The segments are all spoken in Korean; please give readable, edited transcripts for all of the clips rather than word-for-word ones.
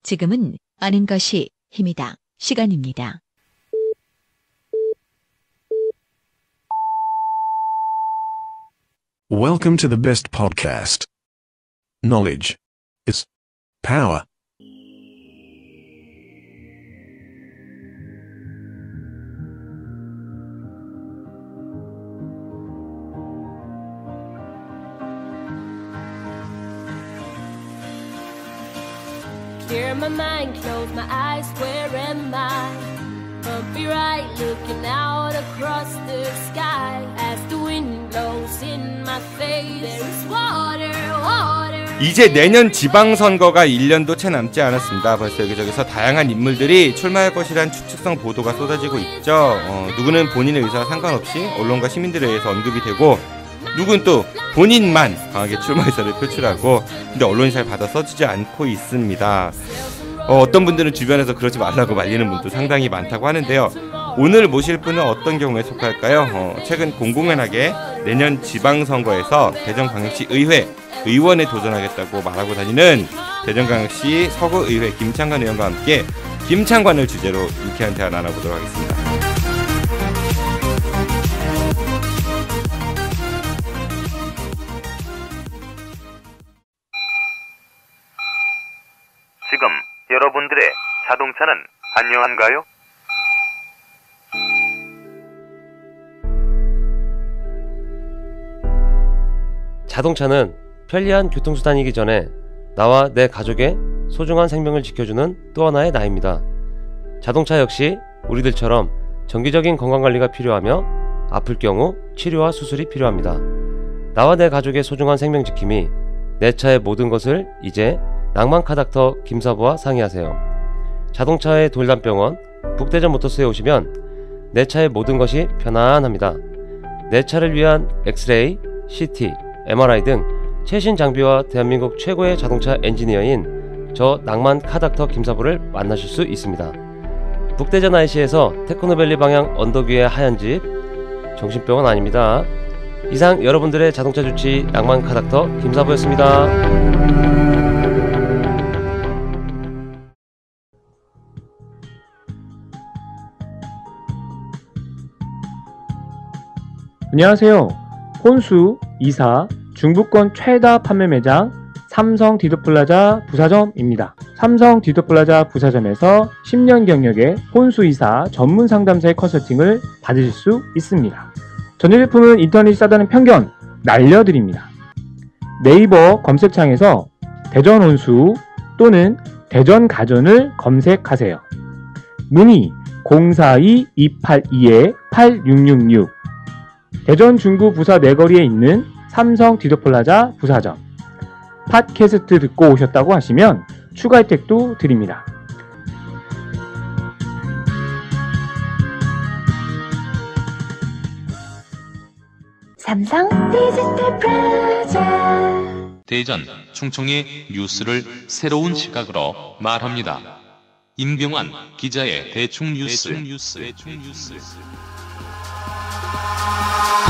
지금은 아는 것이 힘이다. 시간입니다. Welcome to the best podcast. Knowledge is power. Clear my mind, close my eyes, where am I? Bumpy right, looking out across the sky. As the wind blows in my face, there is water, water. 이제 내년 지방선거가 1년도 채 남지 않았습니다. 벌써 여기저기서 다양한 인물들이 출마할 것이란 추측성 보도가 쏟아지고 있죠. 누구는 본인의 의사와 상관없이 언론과 시민들에 의해서 언급이 되고, 누군 또 본인만 강하게 출마 의사를 표출하고, 근데 언론이 잘 받아 써지지 않고 있습니다. 어떤 분들은 주변에서 그러지 말라고 말리는 분도 상당히 많다고 하는데요. 오늘 모실 분은 어떤 경우에 속할까요? 최근 공공연하게 내년 지방선거에서 대전광역시 의회 의원에 도전하겠다고 말하고 다니는 대전광역시 서구의회 김창관 의원과 함께 김창관을 주제로 유쾌한 대화 나눠보도록 하겠습니다. 지금 여러분들의 자동차는 안녕한가요? 자동차는 편리한 교통수단이기 전에 나와 내 가족의 소중한 생명을 지켜주는 또 하나의 나입니다. 자동차 역시 우리들처럼 정기적인 건강관리가 필요하며 아플 경우 치료와 수술이 필요합니다. 나와 내 가족의 소중한 생명 지킴이 내 차의 모든 것을 이제 낭만카닥터 김사부와 상의하세요. 자동차의 돌담병원 북대전 모터스에 오시면 내 차의 모든 것이 편안합니다. 내 차를 위한 엑스레이, CT, MRI 등 최신 장비와 대한민국 최고의 자동차 엔지니어인 저 낭만카닥터 김사부를 만나실 수 있습니다. 북대전 IC에서 테크노밸리 방향 언덕 위의 하얀 집, 정신병원 아닙니다. 이상 여러분들의 자동차 주치 낭만카닥터 김사부였습니다. 안녕하세요. 혼수, 이사, 중부권 최다 판매 매장 삼성 디도플라자 부사점입니다. 삼성 디도플라자 부사점에서 10년 경력의 혼수이사 전문 상담사의 컨설팅을 받으실 수 있습니다. 전자 제품은 인터넷이 싸다는 편견 날려드립니다. 네이버 검색창에서 대전혼수 또는 대전가전을 검색하세요. 문의 042-282-8666 대전 중구 부사 내거리에 있는 삼성 디도플라자 부사점. 팟캐스트 듣고 오셨다고 하시면 추가 혜택도 드립니다. 삼성 디지털 프라자. 대전, 충청의 뉴스를 새로운 시각으로 말합니다. 임병환 기자의 대충 뉴스.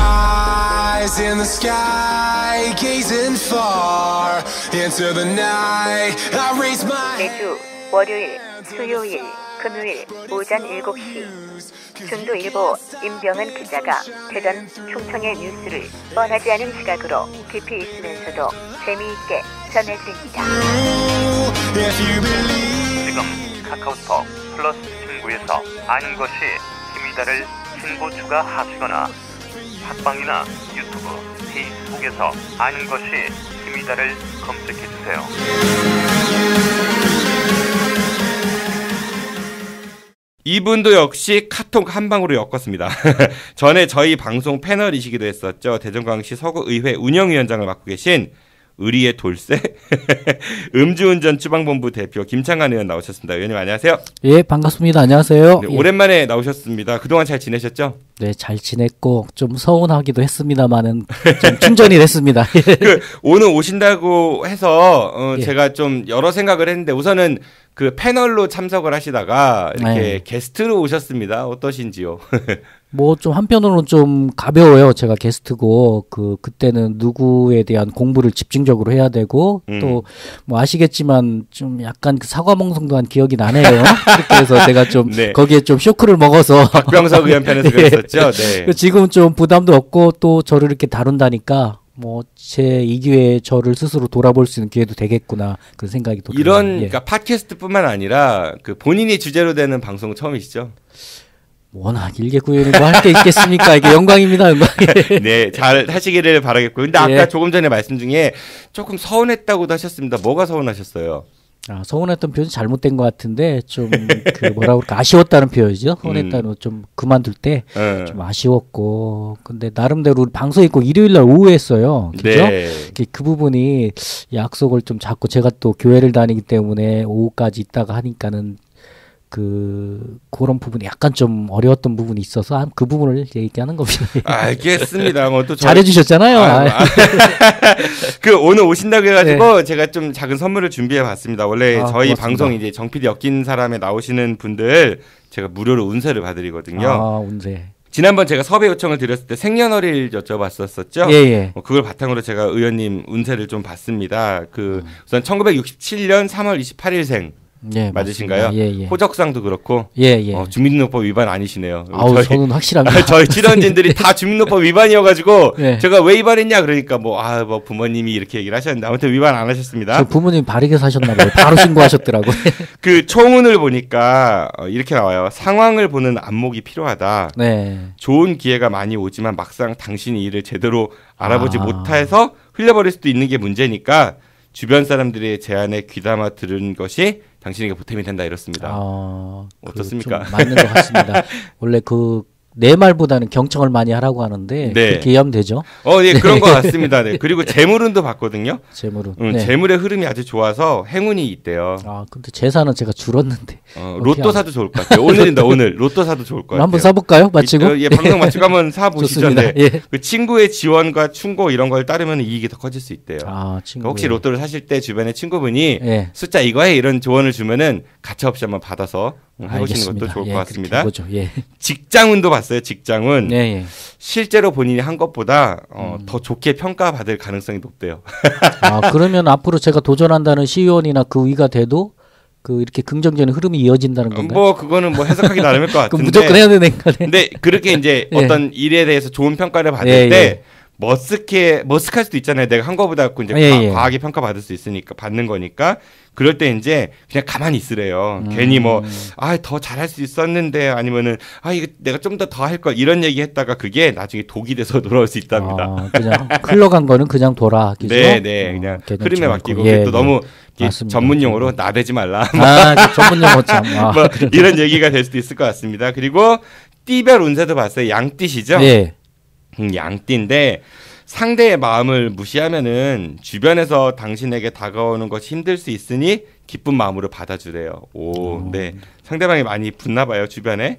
Eyes in the sky, gazing far into the night. I raise my 매주 월요일, 수요일, 금요일 오전 7시 중도일보 임병헌 기자가 대전, 충청의 뉴스를 뻔하지 않은 시각으로 깊이 있으면서도 재미있게 전해드립니다. 지금 카카오톡 플러스 친구에서 아는 것이 힘이다를 친구 추가하시거나 팟빵이나 유튜브, 페이스북에서 아는 것이 힘이다를 검색해주세요. 이분도 역시 카톡 한 방으로 엮었습니다. 전에 저희 방송 패널이시기도 했었죠. 대전광역시 서구의회 운영위원장을 맡고 계신 의리의 돌쇠 음주운전 추방본부 대표 김창관 의원 나오셨습니다. 의원님 안녕하세요. 예, 반갑습니다. 안녕하세요. 네, 예. 오랜만에 나오셨습니다. 그동안 잘 지내셨죠? 네, 잘 지냈고 좀 서운하기도 했습니다만은 좀 충전이 됐습니다. 그 오늘 오신다고 해서 예. 제가 좀 여러 생각을 했는데 우선은 그 패널로 참석을 하시다가 이렇게 네. 게스트로 오셨습니다. 어떠신지요? 뭐 좀 한편으로는 좀 가벼워요. 제가 게스트고 그때는 누구에 대한 공부를 집중적으로 해야 되고 또 뭐 아시겠지만 좀 약간 그 사과몽송도한 기억이 나네요. 그렇게 해서 제가 좀 네. 거기에 좀 쇼크를 먹어서 박병석 의원 편에서 그랬었죠. 네. 지금은 좀 부담도 없고 또 저를 이렇게 다룬다니까 뭐 제 2기회에 저를 스스로 돌아볼 수 있는 기회도 되겠구나 그런 생각이 또 이런 들어요. 예. 그러니까 팟캐스트뿐만 아니라 그 본인이 주제로 되는 방송은 처음이시죠? 워낙 일개 구현이 뭐 할 게 있겠습니까? 이게 영광입니다, 영광. 네, 잘 하시기를 바라겠고요. 근데 아까 예. 조금 전에 말씀 중에 조금 서운했다고도 하셨습니다. 뭐가 서운하셨어요? 아, 서운했던 표현이 잘못된 것 같은데 좀 그 뭐라 그럴까 아쉬웠다는 표현이죠. 서운했다는 좀 그만둘 때 좀 아쉬웠고 근데 나름대로 우리 방송이 꼭 일요일날 오후에 했어요. 그죠? 네. 그 부분이 약속을 좀 잡고 제가 또 교회를 다니기 때문에 오후까지 있다가 하니까는 그런 부분이 약간 좀 어려웠던 부분이 있어서 그 부분을 얘기하는 겁니다. 알겠습니다. 뭐 또 잘해주셨잖아요. 그 오늘 오신다고 해가지고 제가 좀 작은 선물을 준비해봤습니다. 원래 저희 고맙습니다. 방송 이제 정PD 엮인 사람에 나오시는 분들 제가 무료로 운세를 봐드리거든요. 아, 운세. 지난번 제가 섭외 요청을 드렸을 때 생년월일 여쭤봤었죠. 예. 그걸 바탕으로 제가 의원님 운세를 좀 봤습니다. 우선 1967년 3월 28일생. 예, 맞으신가요? 예. 호적상도 그렇고 주민등록법 위반 아니시네요. 아우, 저는 확실합니다. 저희 출연진들이 다 주민등록법 위반이어가지고 예. 제가 왜 위반했냐 그러니까 뭐 부모님이 이렇게 얘기를 하셨는데 아무튼 위반 안 하셨습니다. 저 부모님 바르게 사셨나 봐요. 바로 신고하셨더라고요. 그 총운을 보니까 이렇게 나와요. 상황을 보는 안목이 필요하다. 네. 좋은 기회가 많이 오지만 막상 당신이 이를 제대로 알아보지 못해서 흘려버릴 수도 있는 게 문제니까 주변 사람들의 제안에 귀담아 들은 것이 당신에게 보탬이 된다 이렇습니다. 어떻습니까? 좀 맞는 것 같습니다. 원래 내 말보다는 경청을 많이 하라고 하는데 그렇게 이해하면 되죠. 네, 그런 것 같습니다. 네. 그리고 재물운도 봤거든요. 재물운. 재물의 흐름이 아주 좋아서 행운이 있대요. 아, 근데 재산은 제가 줄었는데. 로또 사도 좋을 것 같아요. 오늘인데 오늘 로또 사도 좋을 것 같아요. 한번 사볼까요? 마치고? 방송 마치고 한번 사보시죠. 네. 그 친구의 지원과 충고 이런 걸 따르면 이익이 더 커질 수 있대요. 친구. 혹시 로또를 사실 때 주변에 친구분이 숫자 이거에 이런 조언을 주면은 가차없이 한번 받아서 해보시는 것도 좋을 것 같습니다. 직장운도 봤어요. 직장운. 실제로 본인이 한 것보다 더 좋게 평가받을 가능성이 높대요. 그러면 앞으로 제가 도전한다는 시의원이나 그 위가 돼도 이렇게 긍정적인 흐름이 이어진다는 건가요? 그거는 해석하기 나름일 것 같은데. 무조건 해야 되는 거네. 근데 그렇게 이제 어떤 일에 대해서 좋은 평가를 받을 때 머쓱할 수도 있잖아요. 내가 한 거보다 이제 과하게 평가받을 수 있으니까 받는 거니까 그럴 때 이제 그냥 가만히 있으래요. 괜히 더 잘할 수 있었는데 아니면은 이거 내가 좀 더 할 걸 이런 얘기 했다가 그게 나중에 독이 돼서 돌아올 수 있답니다. 그냥 흘러간 거는 그냥 돌아. 그죠? 네. 그냥 흐름에 맡기고 또 너무 전문 용어로 나대지 말라. 전문 용어 참. 이런 얘기가 될 수도 있을 것 같습니다. 그리고 띠별 운세도 봤어요. 양띠시죠? 네. 양띠인데 상대의 마음을 무시하면은 주변에서 당신에게 다가오는 것이 힘들 수 있으니 기쁜 마음으로 받아주래요. 네. 상대방이 많이 붙나 봐요, 주변에.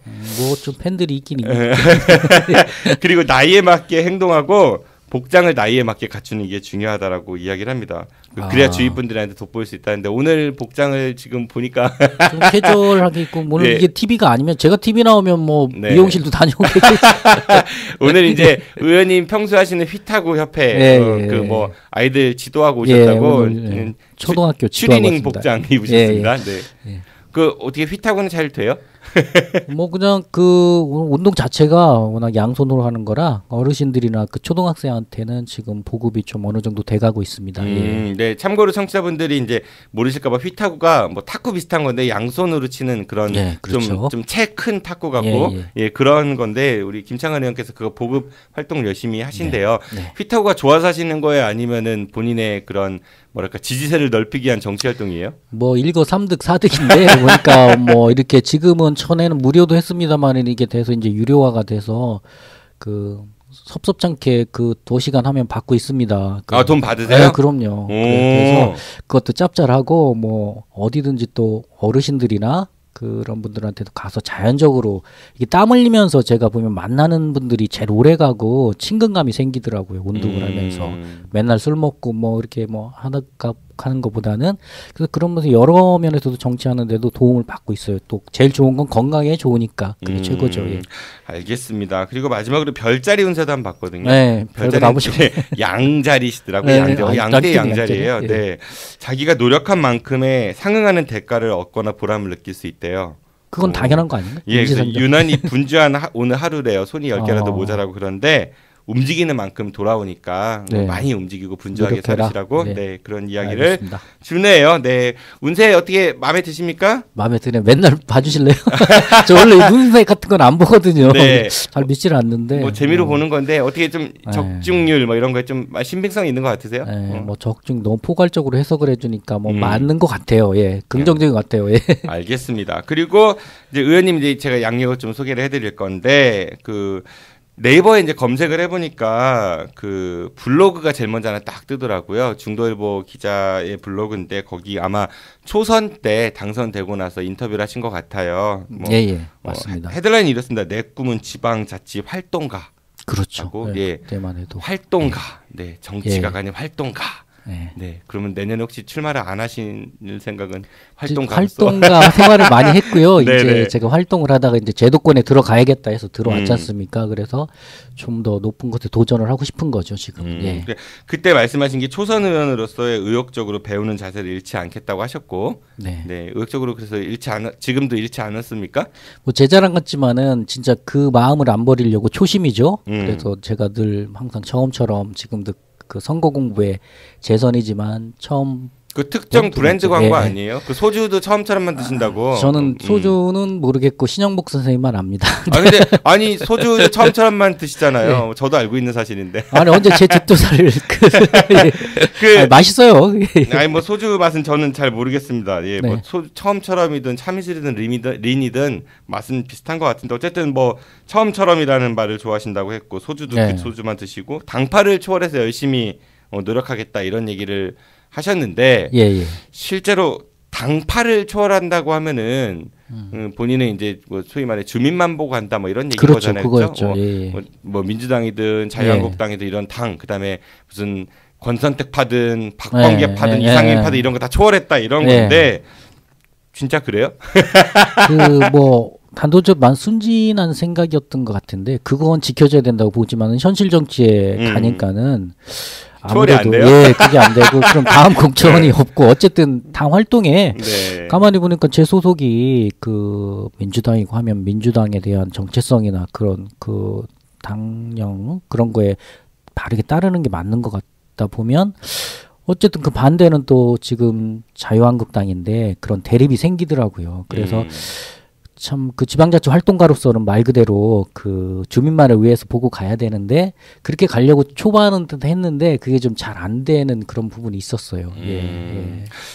좀 팬들이 있긴 있네. 그리고 나이에 맞게 행동하고 복장을 나이에 맞게 갖추는 게 중요하다라고 이야기를 합니다. 그래야 주위 분들한테 돋보일 수 있다는데 오늘 복장을 지금 보니까 좀 캐주얼하게 입고 물론 이게 TV가 아니면 제가 TV 나오면 미용실도 다녀오겠죠. 오늘 이제 의원님 평소 하시는 휘타고 협회 아이들 지도하고 오셨다고 초등학교 추리닝 복장 입으셨습니다. 어떻게 휘타고는 잘 돼요? 그냥 운동 자체가 워낙 양손으로 하는 거라 어르신들이나 초등학생한테는 지금 보급이 좀 어느 정도 돼가고 있습니다. 네, 참고로 청취자분들이 이제 모르실까봐 휘타구가 탁구 비슷한 건데 양손으로 치는 그런 좀 채 큰 탁구 같고 그런 건데 우리 김창완 의원께서 그거 보급 활동 열심히 하신대요. 휘타구가 좋아서 하시는 거예요? 아니면은 본인의 그런 지지세를 넓히기 위한 정치 활동이에요? 일거삼득 사득인데 보니까 이렇게 지금은 천에는 무료도 했습니다만 이게 돼서 이제 유료화가 돼서 섭섭찮게 도시간 하면 받고 있습니다. 돈 받으세요? 네, 그럼요. 그래서 그것도 짭짤하고 어디든지 또 어르신들이나 그런 분들한테도 가서 자연적으로 이게 땀 흘리면서 제가 보면 만나는 분들이 제일 오래 가고 친근감이 생기더라고요. 운동을 하면서 맨날 술 먹고 뭐 이렇게 뭐 하는 것보다는 그래서 그러면서 여러 면에서도 정치하는데도 도움을 받고 있어요. 또 제일 좋은 건 건강에 좋으니까 그게 최고죠. 예. 알겠습니다. 그리고 마지막으로 별자리 운세도 한번 봤거든요. 네, 별자리 별자리 양자리시더라고요. 네, 양대 양자리예요. 예. 네, 자기가 노력한 만큼의 상응하는 대가를 얻거나 보람을 느낄 수 있대요. 그건 당연한 거 아닌가? 예, 유난히 분주한 오늘 하루래요. 손이 10개라도 모자라고 그런데 움직이는 만큼 돌아오니까 네. 많이 움직이고 분주하게 노력해라. 살으시라고 네. 네, 그런 이야기를 알겠습니다. 주네요. 네, 운세 어떻게 마음에 드십니까? 마음에 드네. 맨날 봐주실래요? 저 원래 눈색 같은 건 안 보거든요. 네. 잘 믿지를 않는데. 뭐 재미로 보는 건데 어떻게 좀 적중률 뭐 이런 거에 좀 신빙성 있는 것 같으세요? 뭐 적중 너무 포괄적으로 해석을 해주니까 뭐 맞는 것 같아요. 예, 긍정적인 것 같아요. 예. 알겠습니다. 그리고 이제 의원님 이제 제가 양력을 좀 소개를 해드릴 건데 그 네이버에 이제 검색을 해보니까 그 블로그가 제일 먼저 하나 딱 뜨더라고요. 중도일보 기자의 블로그인데 거기 아마 초선 때 당선되고 나서 인터뷰를 하신 것 같아요. 뭐 예, 맞습니다. 헤드라인이 이렇습니다. 내 꿈은 지방자치 활동가. 그렇죠. 예, 그때만 해도 활동가. 네, 정치가가 예. 아닌 활동가. 네. 네, 그러면 내년에 혹시 출마를 안 하실 생각은 활동가 생활을 많이 했고요. 이제 네네. 제가 활동을 하다가 이제 제도권에 들어가야겠다 해서 들어왔지 않습니까? 그래서 좀 더 높은 곳에 도전을 하고 싶은 거죠, 지금. 예. 그때 말씀하신 게 초선 의원으로서의 의욕적으로 배우는 자세를 잃지 않겠다고 하셨고, 네, 의욕적으로 그래서 지금도 잃지 않았습니까? 뭐 제 자랑 같지만은 진짜 그 마음을 안 버리려고 초심이죠. 그래서 제가 늘 항상 처음처럼 지금도 그 선거 공부에 재선이지만 처음 그 특정 브랜드 광고 아니에요? 그 소주도 처음처럼만 드신다고. 저는 소주는 모르겠고 신영복 선생님만 압니다. 아니 소주 처음처럼만 드시잖아요. 네. 저도 알고 있는 사실인데. 아니 언제 제 집도사를 아니, 맛있어요. 아니 뭐 소주 맛은 저는 잘 모르겠습니다. 예, 뭐 처음처럼이든 참이슬이든 린이든 맛은 비슷한 것 같은데 어쨌든 뭐 처음처럼이라는 말을 좋아하신다고 했고 소주도 그 소주만 드시고 당파를 초월해서 열심히 노력하겠다 이런 얘기를 하셨는데 실제로 당파를 초월한다고 하면은 본인은 이제 뭐 소위 말해 주민만 보고 한다 뭐 이런 얘기 거잖아요. 그거였죠. 뭐 민주당이든 자유한국당이든 이런 당 그다음에 무슨 권선택파든 박범계파든 이상민파든 이런 거 다 초월했다 이런 건데 진짜 그래요? 그 뭐 단도직만 순진한 생각이었던 것 같은데 그건 지켜져야 된다고 보지만은 현실 정치에 가니까는 초월이 안 돼요? 예, 그게 안 되고 그럼 다음 공천이 없고 어쨌든 당 활동에 가만히 보니까 제 소속이 그 민주당이고 하면 민주당에 대한 정체성이나 그런 그 당령 그런 거에 바르게 따르는 게 맞는 것 같다 보면 어쨌든 그 반대는 또 지금 자유한국당인데 그런 대립이 생기더라고요. 그래서 참 그 지방자치 활동가로서는 말 그대로 그 주민만을 위해서 보고 가야 되는데 그렇게 가려고 초반은 했는데 그게 좀 잘 안 되는 그런 부분이 있었어요.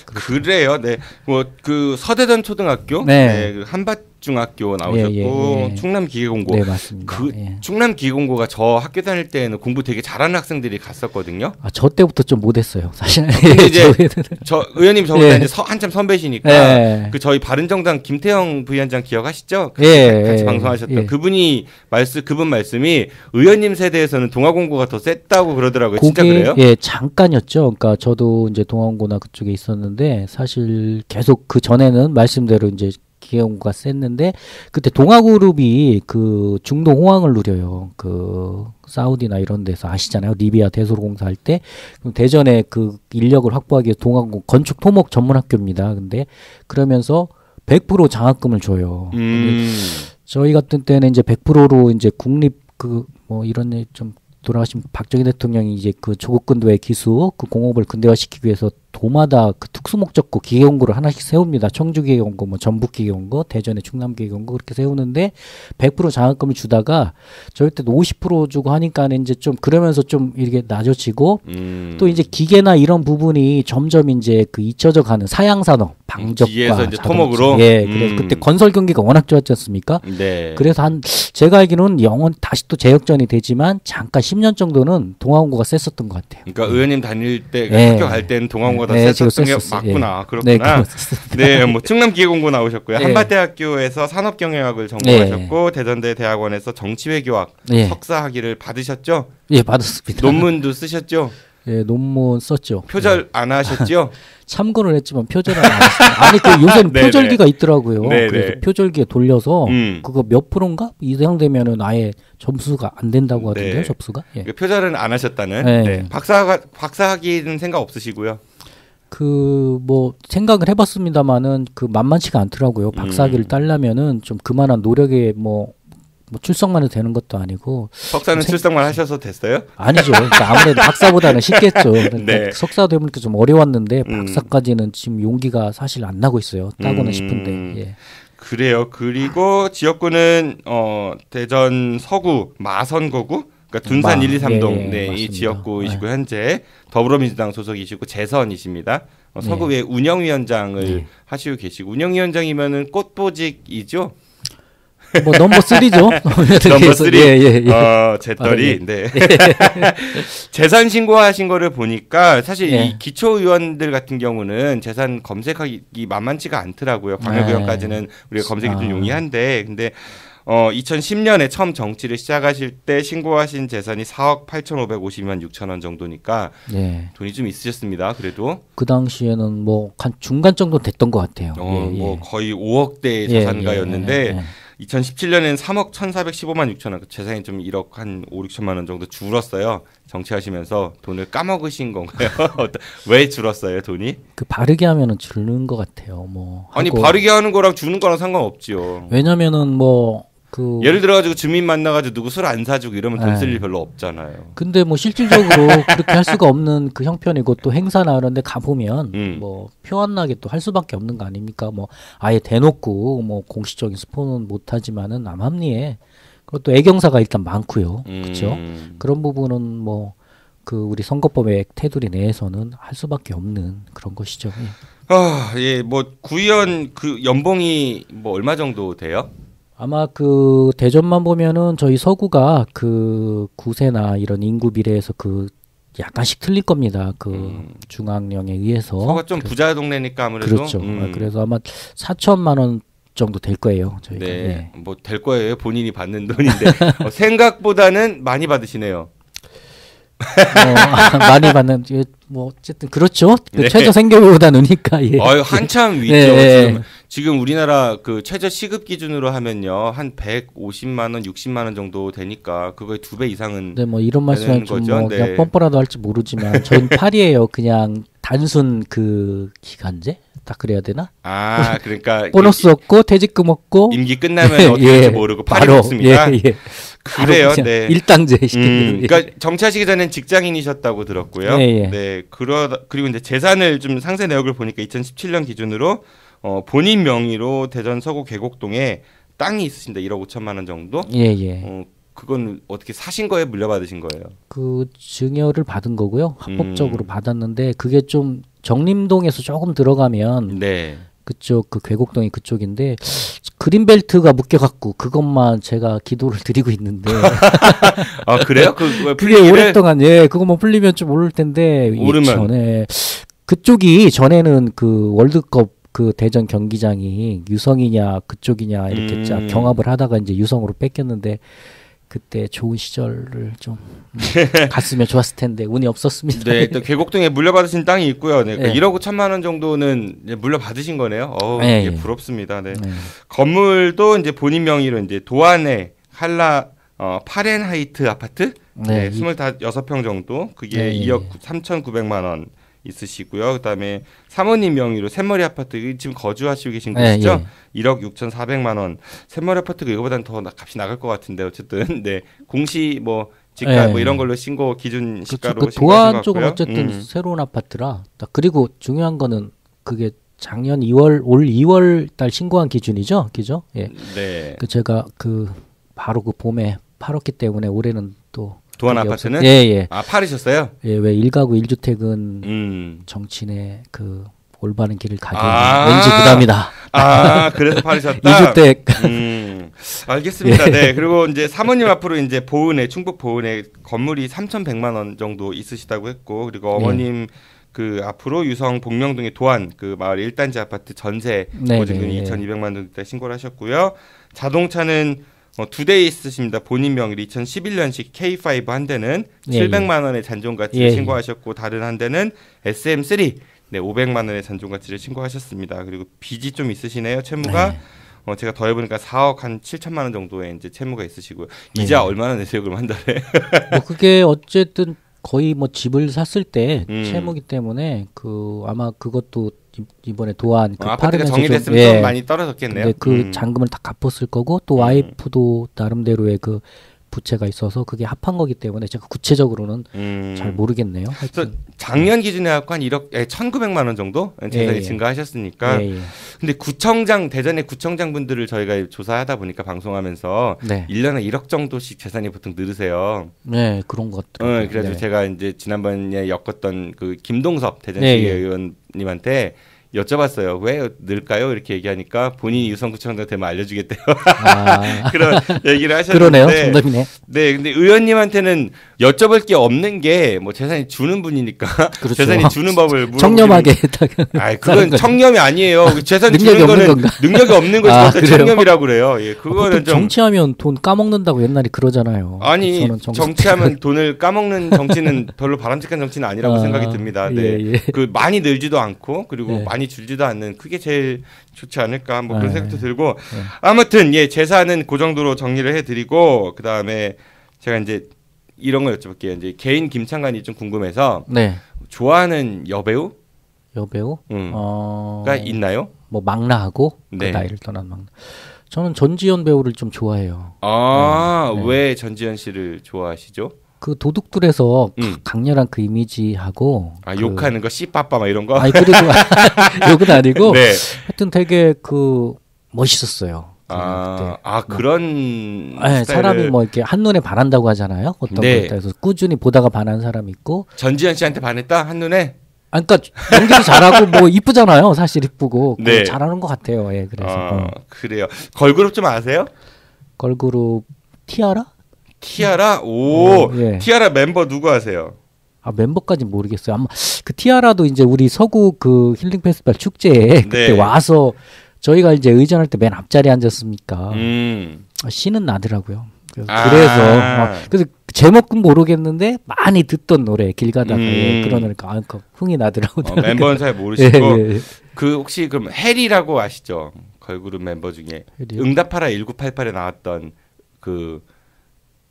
그래요. 네. 뭐 그 서대전 초등학교, 그 한밭중학교 나오셨고 충남기계공고. 네, 맞습니다. 그 충남기계공고가 저 학교 다닐 때는 공부 되게 잘하는 학생들이 갔었거든요. 아, 저 때부터 좀 못했어요, 사실. 근데 이제 저 의원님 저보다 이제 한참 선배시니까 그 저희 바른정당 김태형 부위원장 기억하시죠? 같이 방송하셨던 그분 말씀이 의원님 세대에서는 동아공고가 더 셌다고 그러더라고요. 진짜 그래요? 예, 잠깐이었죠. 그러니까 저도 이제 동아공고나 그쪽에 있었는데 사실 계속 그 전에는 말씀대로 이제 기계공고가 셌는데 그때 동아그룹이 그 중동 호황을 누려요. 그 사우디나 이런 데서 아시잖아요. 리비아 대소로공사 할 때 대전에 그 인력을 확보하기 위해 동아공고 건축 토목 전문 학교입니다. 근데 그러면서 100% 장학금을 줘요. 저희 같은 때는 이제 100%로 이제 국립 그 뭐 이런 좀 돌아가신 박정희 대통령이 이제 그 조국 근대화 기수 그 공업을 근대화시키기 위해서 도마다 그 특수 목적고 기계공고를 하나씩 세웁니다. 청주 기계공고, 뭐 전북 기계공고, 대전의 충남 기계공고 그렇게 세우는데 100% 장학금을 주다가 저희 때도 50% 주고 하니까는 이제 좀 그러면서 좀 이렇게 낮아지고 또 이제 기계나 이런 부분이 점점 이제 그 잊혀져 가는 사양 산업 방적과 뒤에서 이제 자동차. 토목으로. 예, 그래서 그때 건설 경기가 워낙 좋았지 않습니까? 네. 그래서 제가 알기로는 영원 다시 또 재역전이 되지만 잠깐 10년 정도는 동아공고가 셌었던 것 같아요. 그러니까 의원님 다닐 때 예. 학교 갈 때는 동아공고가 더 예, 셌었던 게 셌었어요. 맞구나. 예. 그렇구나. 네, 네, 뭐 충남기계공고 나오셨고요. 예. 한밭대학교에서 산업경영학을 전공하셨고 대전대 대학원에서 정치외교학 예. 석사 학위를 받으셨죠? 예, 받았습니다. 논문도 쓰셨죠? 예, 논문 썼죠. 표절 안 하셨죠? 참고를 했지만 표절은 안 했어요. 아니 그 요새는 네네. 표절기가 있더라고요. 네네. 그래서 표절기에 돌려서 그거 몇 프로인가 이상되면은 아예 점수가 안 된다고 하던데요. 네. 접수가. 예. 그 표절은 안 하셨다는. 네. 네. 박사 학위는 생각 없으시고요. 그 뭐 생각을 해봤습니다마는 그 만만치가 않더라고요. 박사학위를 따려면은 좀 그만한 노력에 뭐 출석만 해도 되는 것도 아니고. 석사는 출석만 하셔서 됐어요? 아니죠. 그러니까 아무래도 박사보다는 쉽겠죠. 그러니까 네. 석사 되보니까 좀 어려웠는데 박사까지는 지금 용기가 사실 안 나고 있어요. 따고는 싶은데. 예. 그래요. 그리고 지역구는 대전 서구 마선거구, 그러니까 둔산 1, 2, 3동 예, 네, 이 맞습니다. 지역구이시고 현재 더불어민주당 소속이시고 재선이십니다. 서구의 운영위원장을 하시고 계시고 운영위원장이면은 꽃보직이죠. 뭐 넘버 3죠. 넘버 3. 예. 재떨이. 네. 재산 신고하신 거를 보니까 사실 이 기초의원들 같은 경우는 재산 검색하기 만만치가 않더라고요. 광역의원까지는 우리가 검색이 좀 용이한데 근데 2010년에 처음 정치를 시작하실 때 신고하신 재산이 4억 8,552만 6천 원 정도니까 돈이 좀 있으셨습니다. 그래도 그 당시에는 뭐 한 중간 정도 됐던 것 같아요. 뭐 거의 5억대의 자산가였는데 2017년에는 3억 1,415만 6천 원, 재산이 좀 1억 한 5, 6천만 원 정도 줄었어요. 정치하시면서 돈을 까먹으신 건가요? 왜 줄었어요, 돈이? 그 바르게 하면은 줄는 것 같아요. 뭐 아니 바르게 하는 거랑 주는 거랑 상관없지요. 왜냐면은 뭐 그 예를 들어가지고 주민 만나가지고 누구 술 안 사주고 이러면 돈 쓸 일 별로 없잖아요. 근데 뭐 실질적으로 그렇게 할 수가 없는 그 형편이고 또 행사나 이런데 가 보면 뭐 표 안 나게 또 할 수밖에 없는 거 아닙니까? 뭐 아예 대놓고 뭐 공식적인 스폰은 못 하지만은 남합리에 그것도 애경사가 일단 많고요. 그렇죠? 그런 부분은 뭐 그 우리 선거법의 테두리 내에서는 할 수밖에 없는 그런 것이죠. 뭐 구의원 그 연봉이 뭐 얼마 정도 돼요? 아마 그 대전만 보면은 저희 서구가 그 구세나 이런 인구 비례에서 그 약간씩 틀릴 겁니다. 그 중앙령에 의해서. 서구가 좀 부자 동네니까 아무래도. 그렇죠. 그래서 아마 4천만 원 정도 될 거예요. 저희가. 네. 뭐 될 거예요. 본인이 받는 돈인데 생각보다는 많이 받으시네요. 많이 받는 뭐 어쨌든 그렇죠. 그 최저 생계비보다 느니까. 한참 위죠. 지금 우리나라 그 최저 시급 기준으로 하면요 한 150만 원, 60만 원 정도 되니까 그거의 2배 이상은. 네, 뭐 이런 말씀은 좀 뭐 네. 그냥 뻔뻔하다 할지 모르지만 저희는 팔이에요. 그냥 단순 그 기간제 딱 그래야 되나? 그러니까 보너스 없고 퇴직금 없고 임기 끝나면 어떻게 될지 모르고 팔이 없습니다. 그래요. 네. 일당제 시키는. 그러니까 정치하시기 전엔 직장인이셨다고 들었고요. 네. 그리고 이제 재산을 좀 상세 내역을 보니까 2017년 기준으로 본인 명의로 대전 서구 계곡동에 땅이 있으신다. 1억 5천만 원 정도. 그건 어떻게 사신 거예요? 물려받으신 거예요? 그 증여를 받은 거고요. 합법적으로 받았는데 그게 좀 정림동에서 조금 들어가면 그쪽 그 계곡동이 그쪽인데 그린벨트가 묶여갖고 그것만 제가 기도를 드리고 있는데. 그래요? 그게 오랫동안 그것만 풀리면 좀 오를 텐데. 전에 그쪽이 전에는 그 월드컵 그 대전 경기장이 유성이냐 그쪽이냐 이렇게 경합을 하다가 이제 유성으로 뺏겼는데. 그때 좋은 시절을 좀 갔으면 좋았을 텐데 운이 없었습니다. 네, 또 계곡동에 물려받으신 땅이 있고요. 네, 1억 5천만 원 정도는 물려받으신 거네요. 부럽습니다. 네. 건물도 이제 본인 명의로 이제 도안의 한라 파렌하이트 아파트 26평 정도 그게 2억 3,900만 원 있으시고요. 그다음에 사모님 명의로 샘머리 아파트 지금 거주하시고 계신 곳이죠. 1억 6,400만 원. 샘머리 아파트가 이거보다는 더 값이 나갈 것 같은데 어쨌든 공시 뭐 지가 뭐 이런 걸로 신고 기준 시가로 그 도안 쪽은 어쨌든 새로운 아파트라. 그리고 중요한 거는 그게 작년 올 2월 달 신고한 기준이죠, 그죠? 네. 그 제가 그 바로 그 봄에 팔았기 때문에 올해는 또. 도안 아파트는? 팔으셨어요? 왜 1가구 1주택은 정치내 그 올바른 길을 가기 왠지 부담이다. 그래서 팔으셨다. 2주 때. 알겠습니다. 네. 그리고 이제 사모님 앞으로 이제 보은에 충북 보은에 건물이 3,100만 원 정도 있으시다고 했고, 그리고 어머님 그 앞으로 유성 복명동의 도안 그 마을 1단지 아파트 전세 보증금이 2,200만 원 정도 신고를 하셨고요. 자동차는 2대 있으십니다. 본인 명의 2011년식 K5 한 대는 700만 원의 잔존 가치를 신고하셨고, 다른 한 대는 SM3 500만 원의 잔존 가치를 신고하셨습니다. 그리고 빚이 좀 있으시네요. 채무가 제가 더해보니까 4억 한 7천만 원 정도의 이제 채무가 있으시고요. 이자 얼마나 내세요? 그럼 한 달에? 뭐 그게 어쨌든 거의 뭐 집을 샀을 때 채무기 때문에 그 아마 그것도 이번에 도안 그 아파트가 정리됐으면 좀 많이 떨어졌겠네요. 근데 그 잔금을 다 갚았을 거고 또 와이프도 나름대로의 그 부채가 있어서 그게 합한 거기 때문에 제가 구체적으로는 잘 모르겠네요. 그래서 작년 기준에 갖고 한 1억 1,900만 원 정도 재산이 증가하셨으니까. 근데 구청장 대전의 구청장 분들을 저희가 조사하다 보니까 방송하면서 1년에 1억 정도씩 재산이 보통 늘으세요. 네, 그런 것 같아요. 그래서 제가 이제 지난번에 엮었던 그 김동섭 대전시 의원님한테 여쭤봤어요. 왜 늘까요? 이렇게 얘기하니까 본인이 유성구청장 되면 알려주겠대요. 그런 얘기를 하셨는데. 그러네요. 정답이네. 네, 근데 의원님한테는 여쭤볼 게 없는 게 뭐 재산이 주는 분이니까 그렇죠. 재산이 주는 법을 물어보기는. 청렴하게. 그건 청렴이 아니에요. 재산 주는 거는 건가? 능력이 없는 것이 청렴이라고 그래요. 예, 그거는 좀 정치하면 돈 까먹는다고 옛날에 그러잖아요. 아니 정치하면 돈을 까먹는 정치는 별로 바람직한 정치는 아니라고 생각이 듭니다. 네, 그 많이 늘지도 않고 그리고 많이 줄지도 않는 그게 제일 좋지 않을까 뭐 그런 생각도 들고 아무튼 재산은 그 정도로 정리를 해드리고 그 다음에 제가 이제 이런 걸 여쭤볼게요. 이제 개인 김창관이 좀 궁금해서 좋아하는 여배우? 가 있나요? 뭐 막나하고 그 나이를 떠난 막나. 저는 전지현 배우를 좀 좋아해요. 왜 전지현 씨를 좋아하시죠? 그 도둑들에서 강렬한 그 이미지하고 욕하는 거 씨빠빠 막 이런 거. 아니 그래도 욕은 아니고 하여튼 되게 그 멋있었어요. 그런 사람이 뭐 이렇게 한눈에 반한다고 하잖아요. 어떤 것에 대해서 꾸준히 보다가 반한 사람이 있고. 전지현 씨한테 반했다 한눈에? 그러니까 연기도 잘하고 뭐 이쁘잖아요. 사실 이쁘고 잘하는 것 같아요. 그래서 그래요. 걸그룹 좀 아세요? 걸그룹 티아라? 티아라 멤버 누구 아세요? 멤버까지는 모르겠어요. 아마 그 티아라도 이제 우리 서구 그 힐링 페스티벌 축제에 그때 와서 저희가 이제 의전할 때 맨 앞자리에 앉았습니까? 신은 나더라고요. 그래서 제목은 모르겠는데 많이 듣던 노래 길 가다가 그러니까 흥이 나더라고요. 멤버는 잘 모르시고 그 혹시 그럼 해리라고 아시죠? 걸그룹 멤버 중에 응답하라 1988에 나왔던 그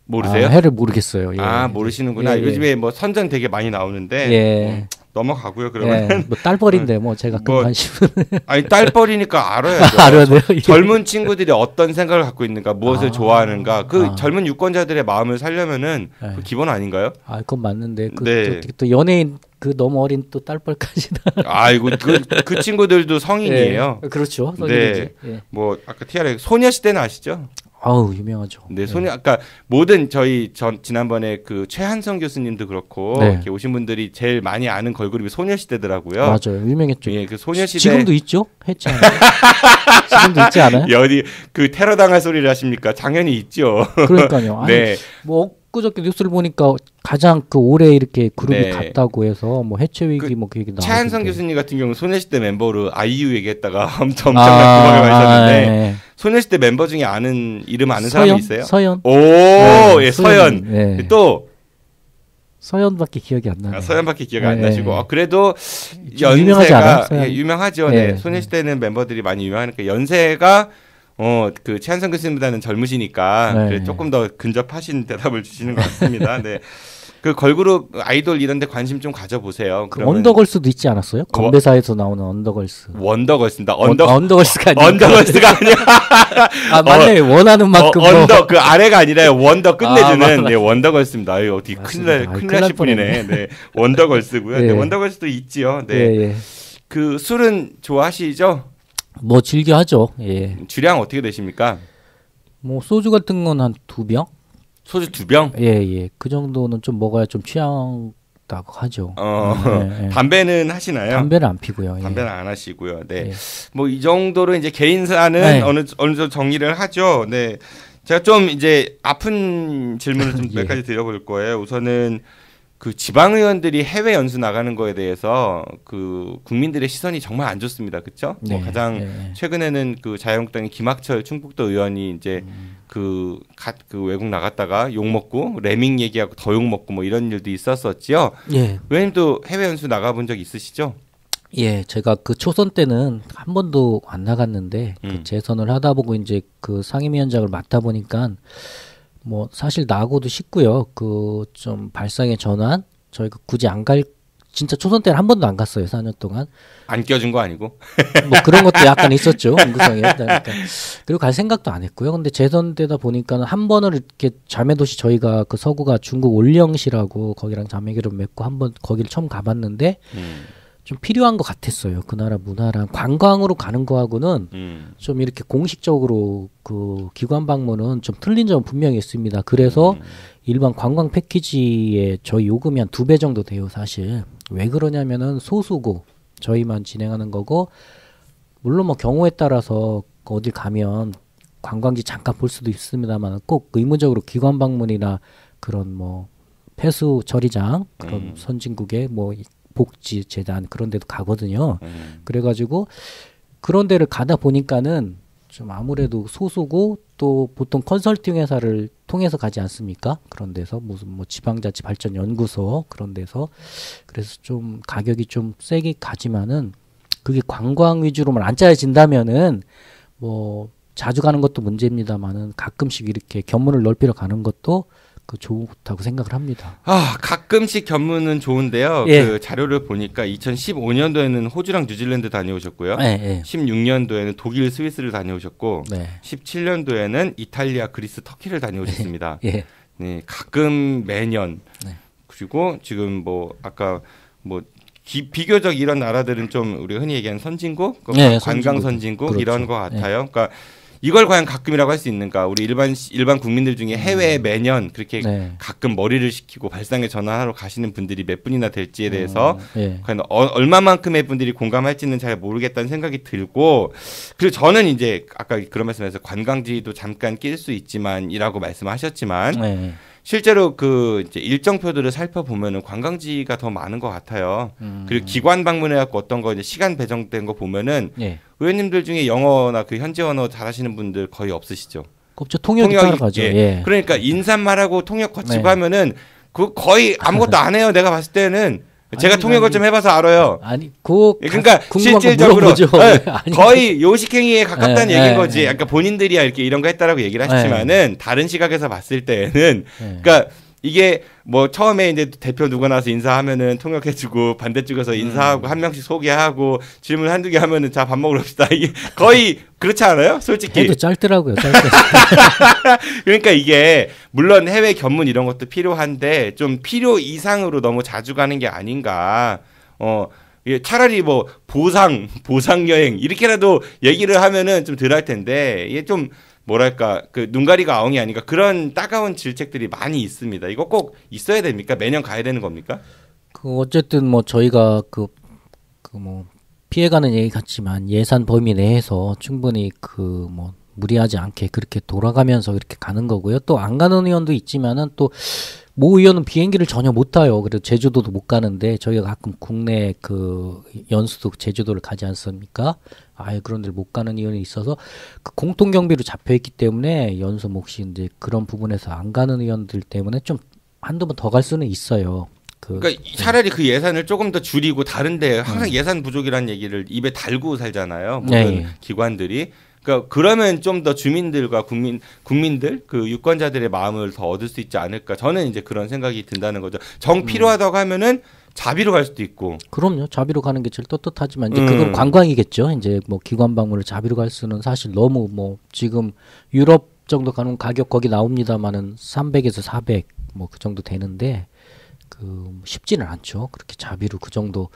모르세요? 해를 모르겠어요. 모르시는구나. 요즘에 뭐 선전 되게 많이 나오는데 넘어가고요. 그러면 뭐 딸뻘인데 뭐 제가 큰 관심은 아니 딸뻘이니까 알아야죠. 알아야 돼요. 젊은 친구들이 어떤 생각을 갖고 있는가, 무엇을 좋아하는가, 그 젊은 유권자들의 마음을 살려면은 그 기본 아닌가요? 그건 맞는데 또 연예인 그 너무 어린 또 딸뻘까지는. 아이고 그 친구들도 성인이에요. 그렇죠. 성인이지. 뭐 아까 티아라 소녀시대는 아시죠? 유명하죠. 네, 아까 모든 저희 지난번에 그 최한성 교수님도 그렇고 이렇게 오신 분들이 제일 많이 아는 걸그룹이 소녀시대더라고요. 맞아요, 유명했죠. 그 소녀시대 지금도 있죠? 했지 않아요? 지금도 있지 않아요? 어디 그 테러 당할 소리를 하십니까? 당연히 있죠. 그러니까요. 뭐 엊그저께 뉴스를 보니까 가장 그 올해 이렇게 그룹이 갔다고 해서 뭐 해체 위기 뭐 그 얘기 나오고. 최한성 교수님 같은 경우는 소녀시대 멤버로 아이유 얘기했다가 엄청난 구멍에 가셨는데 소녀시대 멤버 중에 이름 아는 사람이 있어요? 서연. 서연. 또 서연밖에 기억이 안 나요. 서연밖에 기억이 안 나시고 그래도 유명하지 않아요? 유명하죠. 소녀시대는 멤버들이 많이 유명하니까 연세가 그 최한성 교수님보다는 젊으시니까 조금 더 근접하신 대답을 주시는 것 같습니다. 그 걸그룹 아이돌 이런 데 관심 좀 가져보세요. 언더걸스도 있지 않았어요? 건배사에서 나오는 언더걸스. 원더걸스입니다. 언더걸스가 아니야. 언더걸스가 아니야. 맞네. 원하는 만큼. 언더 그 아래가 아니라 원더 끝내주는 원더걸스입니다. 어디 큰일 나실 분이네. 원더걸스고요. 원더걸스도 있지요. 그 술은 좋아하시죠? 뭐 즐겨 하죠. 주량 어떻게 되십니까? 뭐 소주 같은 건 한 2병? 소주 2병? 그 정도는 좀 먹어야 좀 취향 있다고 하죠. 담배는 하시나요? 담배는 안 피고요. 담배는 안 하시고요. 네. 뭐 이 정도로 이제 개인사는 어느 정도 정리를 하죠. 네. 제가 좀 이제 아픈 질문을 좀 몇 가지 드려볼 거예요. 우선은 그 지방 의원들이 해외 연수 나가는 거에 대해서 그 국민들의 시선이 정말 안 좋습니다. 그렇죠? 뭐 가장 최근에는 그 자유한국당의 김학철 충북도 의원이 이제 그 외국 나갔다가 욕 먹고 레밍 얘기하고 더 욕 먹고 뭐 이런 일도 있었었지요. 의원님도 해외 연수 나가본 적 있으시죠? 예, 제가 그 초선 때는 한 번도 안 나갔는데 그 재선을 하다 보고 이제 그 상임위원장을 맡아 보니까 뭐 사실 나하고도 쉽고요. 그 좀 발상의 전환 저희가 굳이 안 갈 진짜 초선 때는 한 번도 안 갔어요. 4년 동안. 안 껴준 거 아니고? 뭐 그런 것도 약간 있었죠. 은구성에. 그러니까. 그리고 갈 생각도 안 했고요. 근데 재선 때다 보니까는 한 번을 이렇게 자매도시 저희가 그 서구가 중국 올령시라고 거기랑 자매결혼 맺고 한 번 거기를 처음 가봤는데 좀 필요한 것 같았어요. 그 나라 문화랑 관광으로 가는 거하고는 좀 이렇게 공식적으로 그 기관 방문은 좀 틀린 점은 분명히 있습니다. 그래서 일반 관광 패키지에 저희 요금이 한 2배 정도 돼요, 사실. 왜 그러냐면은 소수고 저희만 진행하는 거고, 물론 뭐 경우에 따라서 어딜 가면 관광지 잠깐 볼 수도 있습니다만 꼭 의무적으로 기관 방문이나 그런 뭐 폐수 처리장 그런 선진국에 뭐 복지 재단 그런 데도 가거든요. 그래가지고 그런 데를 가다 보니까는 좀 아무래도 소수고 또 보통 컨설팅 회사를 통해서 가지 않습니까? 그런 데서 무슨 뭐 지방자치발전연구소 그런 데서 그래서 좀 가격이 좀 세게 가지만은 그게 관광 위주로만 안 짜여진다면은 뭐 자주 가는 것도 문제입니다만은 가끔씩 이렇게 견문을 넓히러 가는 것도 그 좋다고 생각을 합니다. 아, 가끔씩 견문은 좋은데요. 그 자료를 보니까 2015년도에는 호주랑 뉴질랜드 다녀오셨고요. 16년도에는 독일, 스위스를 다녀오셨고 17년도에는 이탈리아, 그리스, 터키를 다녀오셨습니다. 네, 가끔 매년. 그리고 지금 뭐 아까 뭐 비교적 이런 나라들은 좀 우리가 흔히 얘기하는 선진국, 관광 선진국 그렇죠. 이런 것 같아요. 그러니까 이걸 과연 가끔이라고 할 수 있는가? 우리 일반 국민들 중에 해외에 매년 그렇게 가끔 머리를 식히고 발상의 전환하러 가시는 분들이 몇 분이나 될지에 대해서 과연 얼마만큼의 분들이 공감할지는 잘 모르겠다는 생각이 들고, 그리고 저는 이제 아까 그런 말씀에서 관광지도 잠깐 낄 수 있지만이라고 말씀하셨지만 실제로 그 이제 일정표들을 살펴보면은 관광지가 더 많은 것 같아요. 그리고 기관 방문해갖고 어떤 거 이제 시간 배정된 거 보면은 의원님들 중에 영어나 그 현지 언어 잘하시는 분들 거의 없으시죠? 없죠. 통역이 따라가죠. 그러니까 인사말하고 통역 거치고 하면은 그 거의 아무것도 안 해요. 내가 봤을 때는. 제가 통역을 좀 해봐서 알아요. 그러니까 실질적으로 거의 요식행위에 가깝다는 얘기인 거지. 그러니까 본인들이야 이렇게 이런 거 했다라고 얘기를 하시지만은 다른 시각에서 봤을 때는 그러니까 이게 뭐 처음에 이제 대표 누가 나서 인사하면은 통역해주고 반대쪽에서 인사하고 한 명씩 소개하고 질문 한두 개 하면은 자 밥 먹으러 갑시다. 이게 거의 그렇지 않아요? 솔직히. 해도 짧더라고요. 그러니까 이게 물론 해외 견문 이런 것도 필요한데 좀 필요 이상으로 너무 자주 가는 게 아닌가. 차라리 뭐 보상 여행 이렇게라도 얘기를 하면은 좀 덜 할 텐데 이게 좀 뭐랄까 그 눈가리가 아웅이 아닌가 그런 따가운 질책들이 많이 있습니다. 이거 꼭 있어야 됩니까? 매년 가야 되는 겁니까? 그 어쨌든 뭐 저희가 그 뭐 피해가는 얘기 같지만 예산 범위 내에서 충분히 그 뭐 무리하지 않게 그렇게 돌아가면서 이렇게 가는 거고요. 또 안 가는 의원도 있지만은 또 모 의원은 비행기를 전혀 못 타요. 그래서 제주도도 못 가는데 저희가 가끔 국내 그 연수도 제주도를 가지 않습니까? 아예 그런 데를 못 가는 의원이 있어서 그 공통 경비로 잡혀 있기 때문에 연수 몫이 이제 그런 부분에서 안 가는 의원들 때문에 좀 한두 번 더 갈 수는 있어요. 그러니까 차라리 그 예산을 조금 더 줄이고 다른데 항상 예산 부족이라는 얘기를 입에 달고 살잖아요. 모든 기관들이. 그러니까 그러면 좀 더 주민들과 국민들 그 유권자들의 마음을 더 얻을 수 있지 않을까. 저는 이제 그런 생각이 든다는 거죠. 정 필요하다고 하면은 자비로 갈 수도 있고. 그럼요. 자비로 가는 게 제일 떳떳하지만 이제 그건 관광이겠죠. 이제 뭐 기관 방문을 자비로 갈 수는 사실 너무 뭐 지금 유럽 정도 가는 가격 거기 나옵니다만은 300에서 400 뭐 그 정도 되는데 그 쉽지는 않죠. 그렇게 자비로 그 정도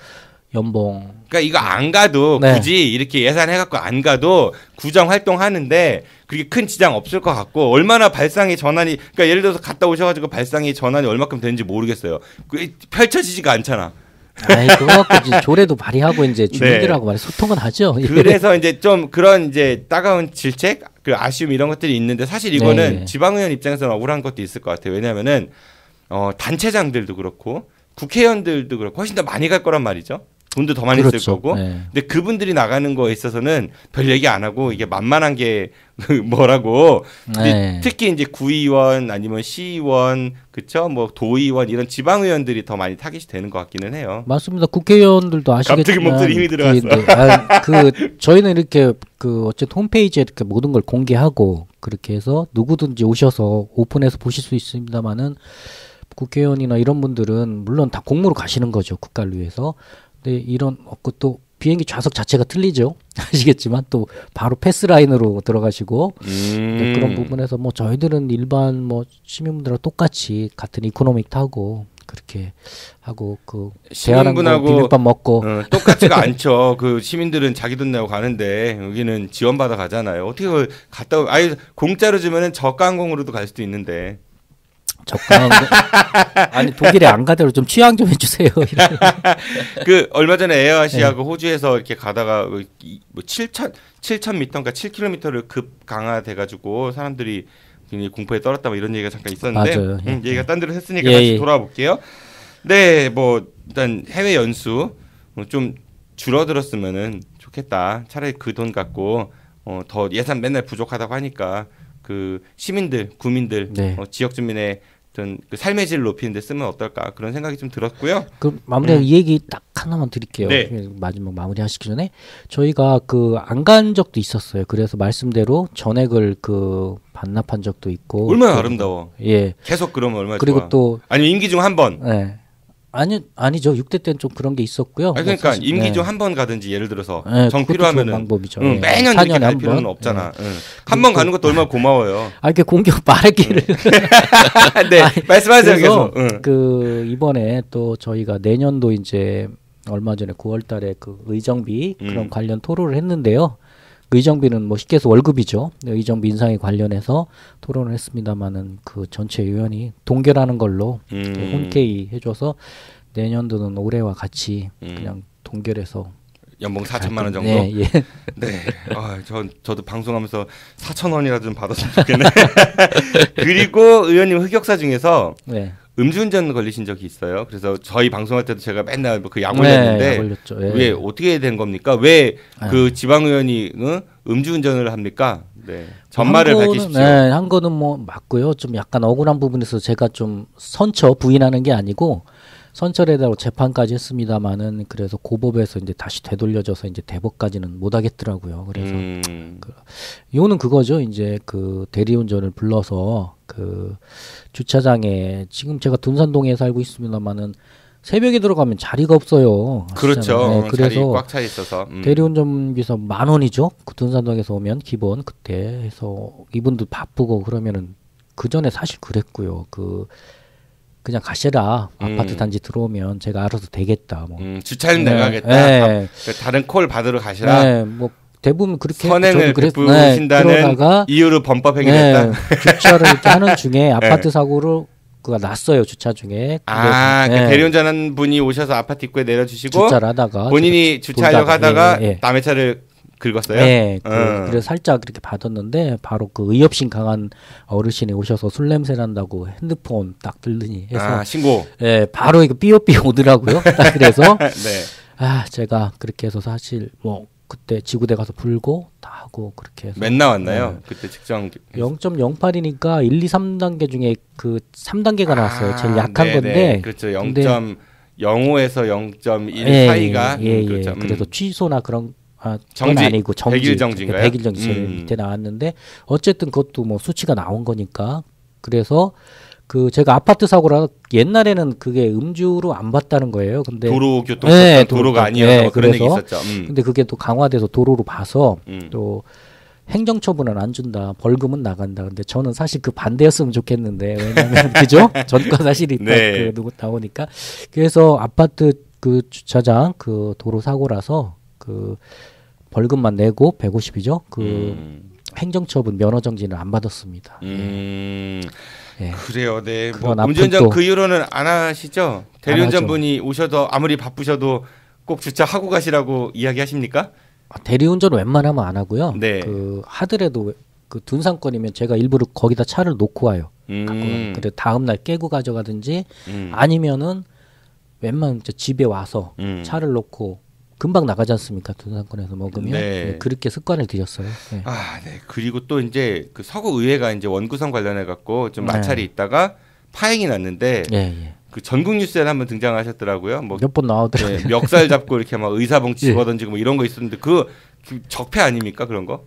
연봉. 그러니까 이거 안 가도 네. 굳이 이렇게 예산해갖고 안 가도 구정 활동하는데 그게 큰 지장 없을 것 같고 얼마나 발상의 전환이 그러니까 예를 들어서 갔다 오셔가지고 발상의 전환이 얼마큼 되는지 모르겠어요. 그게 펼쳐지지가 않잖아. 아이 그거 갖고 이제 조례도 발의하고 이제 주민들하고 많이 소통은 하죠. 그래서 이제 좀 그런 이제 따가운 질책, 그 아쉬움 이런 것들이 있는데 사실 이거는 네. 지방의원 입장에서는 억울한 것도 있을 것 같아요. 왜냐하면은 단체장들도 그렇고 국회의원들도 그렇고 훨씬 더 많이 갈 거란 말이죠. 돈도 더 많이 그렇죠. 쓸 거고. 네. 근데 그분들이 나가는 거에 있어서는 별 얘기 안 하고 이게 만만한 게 뭐라고. 네. 특히 이제 구의원 아니면 시의원 그쵸 뭐 도의원 이런 지방의원들이 더 많이 타깃이 되는 것 같기는 해요. 맞습니다. 국회의원들도 아시겠지만 갑자기 목소리 힘이 들어갔어. 저희는 이렇게 그 어쨌든 홈페이지에 이렇게 모든 걸 공개하고 그렇게 해서 누구든지 오셔서 오픈해서 보실 수 있습니다만은 국회의원이나 이런 분들은 물론 다 공무로 가시는 거죠. 국가를 위해서. 근데 이런 또 비행기 좌석 자체가 틀리죠. 아시겠지만 또 바로 패스라인으로 들어가시고 네, 그런 부분에서 뭐 저희들은 일반 뭐 시민분들하고 똑같이 같은 이코노믹 타고 그렇게 하고 그 대한항공 비빔밥 먹고 똑같지가 않죠. 그 시민들은 자기 돈 내고 가는데 여기는 지원받아 가잖아요. 어떻게 그걸 갔다 아예 공짜로 주면은 저가항공으로도 갈 수도 있는데. 아니 독일에 안 가대로 좀 취향 좀 해주세요. 그 얼마 전에 에어아시아가 호주에서 이렇게 가다가 뭐 7,000m인가 7km를 급 강화돼가지고 사람들이 굉장히 공포에 떨었다 뭐 이런 얘기가 잠깐 있었는데 맞아요. 얘기가 딴 데로 했으니까 다시 돌아와 볼게요. 네, 뭐 일단 해외 연수 좀 줄어들었으면은 좋겠다. 차라리 그 돈 갖고 더 예산 맨날 부족하다고 하니까 그 시민들, 구민들, 지역 주민의 어떤 그 삶의 질을 높이는 데 쓰면 어떨까 그런 생각이 좀 들었고요. 그 마무리하고 이 얘기 딱 하나만 드릴게요. 네. 마지막 마무리하시기 전에 저희가 그 안 간 적도 있었어요. 그래서 말씀대로 전액을 그 반납한 적도 있고. 얼마나 아름다워. 예. 계속 그러면 얼마나 그리고 좋아. 또 아니 임기 중 한 번. 네. 아니죠. 6대 때는 좀 그런 게 있었고요. 아니, 그러니까 사실, 임기 중 한 번 가든지 예를 들어서 정 그것도 필요하면은 좋은 방법이죠. 매년 이렇게 갈 필요는 없잖아. 한 번 가는 것도 얼마나 고마워요. 이렇게 공격 말하기를. 네, 말씀하세요. 계속. 그 이번에 또 저희가 내년도 이제 얼마 전에 9월달에 그 의정비 그런 관련 토론을 했는데요. 의정비는 뭐 쉽게 해서 월급이죠. 의정비 인상에 관련해서 토론을 했습니다만은 그 전체 의원이 동결하는 걸로 혼케이 해줘서 내년도는 올해와 같이 그냥 동결해서 연봉 4천만 원 정도. 네, 예. 네. 저도 방송하면서 4천 원이라도 좀 받았으면 좋겠네. 그리고 의원님 흑역사 중에서 음주운전 걸리신 적이 있어요. 그래서 저희 방송할 때도 제가 맨날 그 약 올렸는데 왜 어떻게 된 겁니까? 왜 그 지방의원이 음주운전을 합니까? 네. 전말을 밝히십시오. 네, 한 거는 뭐 맞고요. 좀 약간 억울한 부분에서 제가 좀 선처 부인하는 게 아니고 선처에다가 재판까지 했습니다만은 그래서 고법에서 이제 다시 되돌려져서 이제 대법까지는 못 하겠더라고요. 그래서 이거는 그거죠. 이제 그 대리운전을 불러서 그 주차장에 지금 제가 둔산동에 살고 있습니다만은 새벽에 들어가면 자리가 없어요. 그렇죠. 네, 그래서 자리 꽉 차 있어서 대리운전 비서 10,000원이죠. 그 둔산동에서 오면 기본 그때 해서 이분도 바쁘고 그러면은 그 전에 사실 그랬고요. 그냥 가시라. 아파트 단지 들어오면 제가 알아서 되겠다. 뭐. 주차는 내가 하겠다. 다른 콜 받으러 가시라. 네, 뭐 대부분 그렇게 선행을 베푸신다는 이유로 범법행위했다. 주차를 이렇게 하는 중에 아파트 사고로 그가 났어요. 주차 중에. 그 대리운전한 분이 오셔서 아파트 입구에 내려주시고 주차를 하다가 본인이 주차하려고 하다가 남의 차를 긁었어요. 네, 그래서 살짝 그렇게 받았는데 바로 그 의협심 강한 어르신이 오셔서 술 냄새 난다고 핸드폰 딱 들더니 해서 신고. 네, 바로 이거 삐요삐요 오더라고요. 딱 그래서 제가 그렇게 해서 사실 뭐 그때 지구대 가서 불고 다 하고 그렇게 해서 몇 나왔나요? 그때 측정 0.08이니까 1, 2, 3단계 중에 그 3단계가 나왔어요. 제일 약한 건데. 그렇죠. 0.05에서 0.1 사이가 그렇죠. 그래서 취소나 그런 정지 아니고 정지 100일 정지인가요? 100일 정지 제일 밑에 나왔는데 어쨌든 그것도 뭐 수치가 나온 거니까 그래서 그 제가 아파트 사고라 옛날에는 그게 음주로 안 봤다는 거예요. 근데 도로교통법 도로가 아니어서 그런 얘기 있었죠. 근데 그게 또 강화돼서 도로로 봐서 또 행정처분은 안 준다. 벌금은 나간다. 근데 저는 사실 그 반대였으면 좋겠는데 왜냐하면 그죠? 전과 사실이 딱 나오니까 그래서 아파트 그 주차장 그 도로 사고라서 그 벌금만 내고 150이죠. 그 행정처분 면허 정지는 안 받았습니다. 예. 그래요. 네. 뭐 그런 음주운전 아픔도- 그 이후로는 안 하시죠? 대리운전분이 오셔도 아무리 바쁘셔도 꼭 주차하고 가시라고 이야기하십니까? 대리운전 웬만하면 안 하고요. 네. 그 하더라도 그 둔상권이면 제가 일부러 거기다 차를 놓고 와요. 근데 다음 날 깨고 가져가든지 아니면은 웬만하면 이제 집에 와서 차를 놓고 금방 나가지 않습니까? 둔상권에서 먹으면. 네. 네, 그렇게 습관을 들였어요. 네. 아, 네. 그리고 또 이제 그 서구 의회가 이제 원구성 관련해 갖고 좀 마찰이 네. 있다가 파행이 났는데 예, 예. 그 전국 뉴스에 한번 등장하셨더라고요. 뭐 몇 번 나오더라고요. 네, 멱살 잡고 이렇게 막 의사봉 예. 집어던지고 뭐 이런 거 있었는데 그 적폐 아닙니까 그런 거?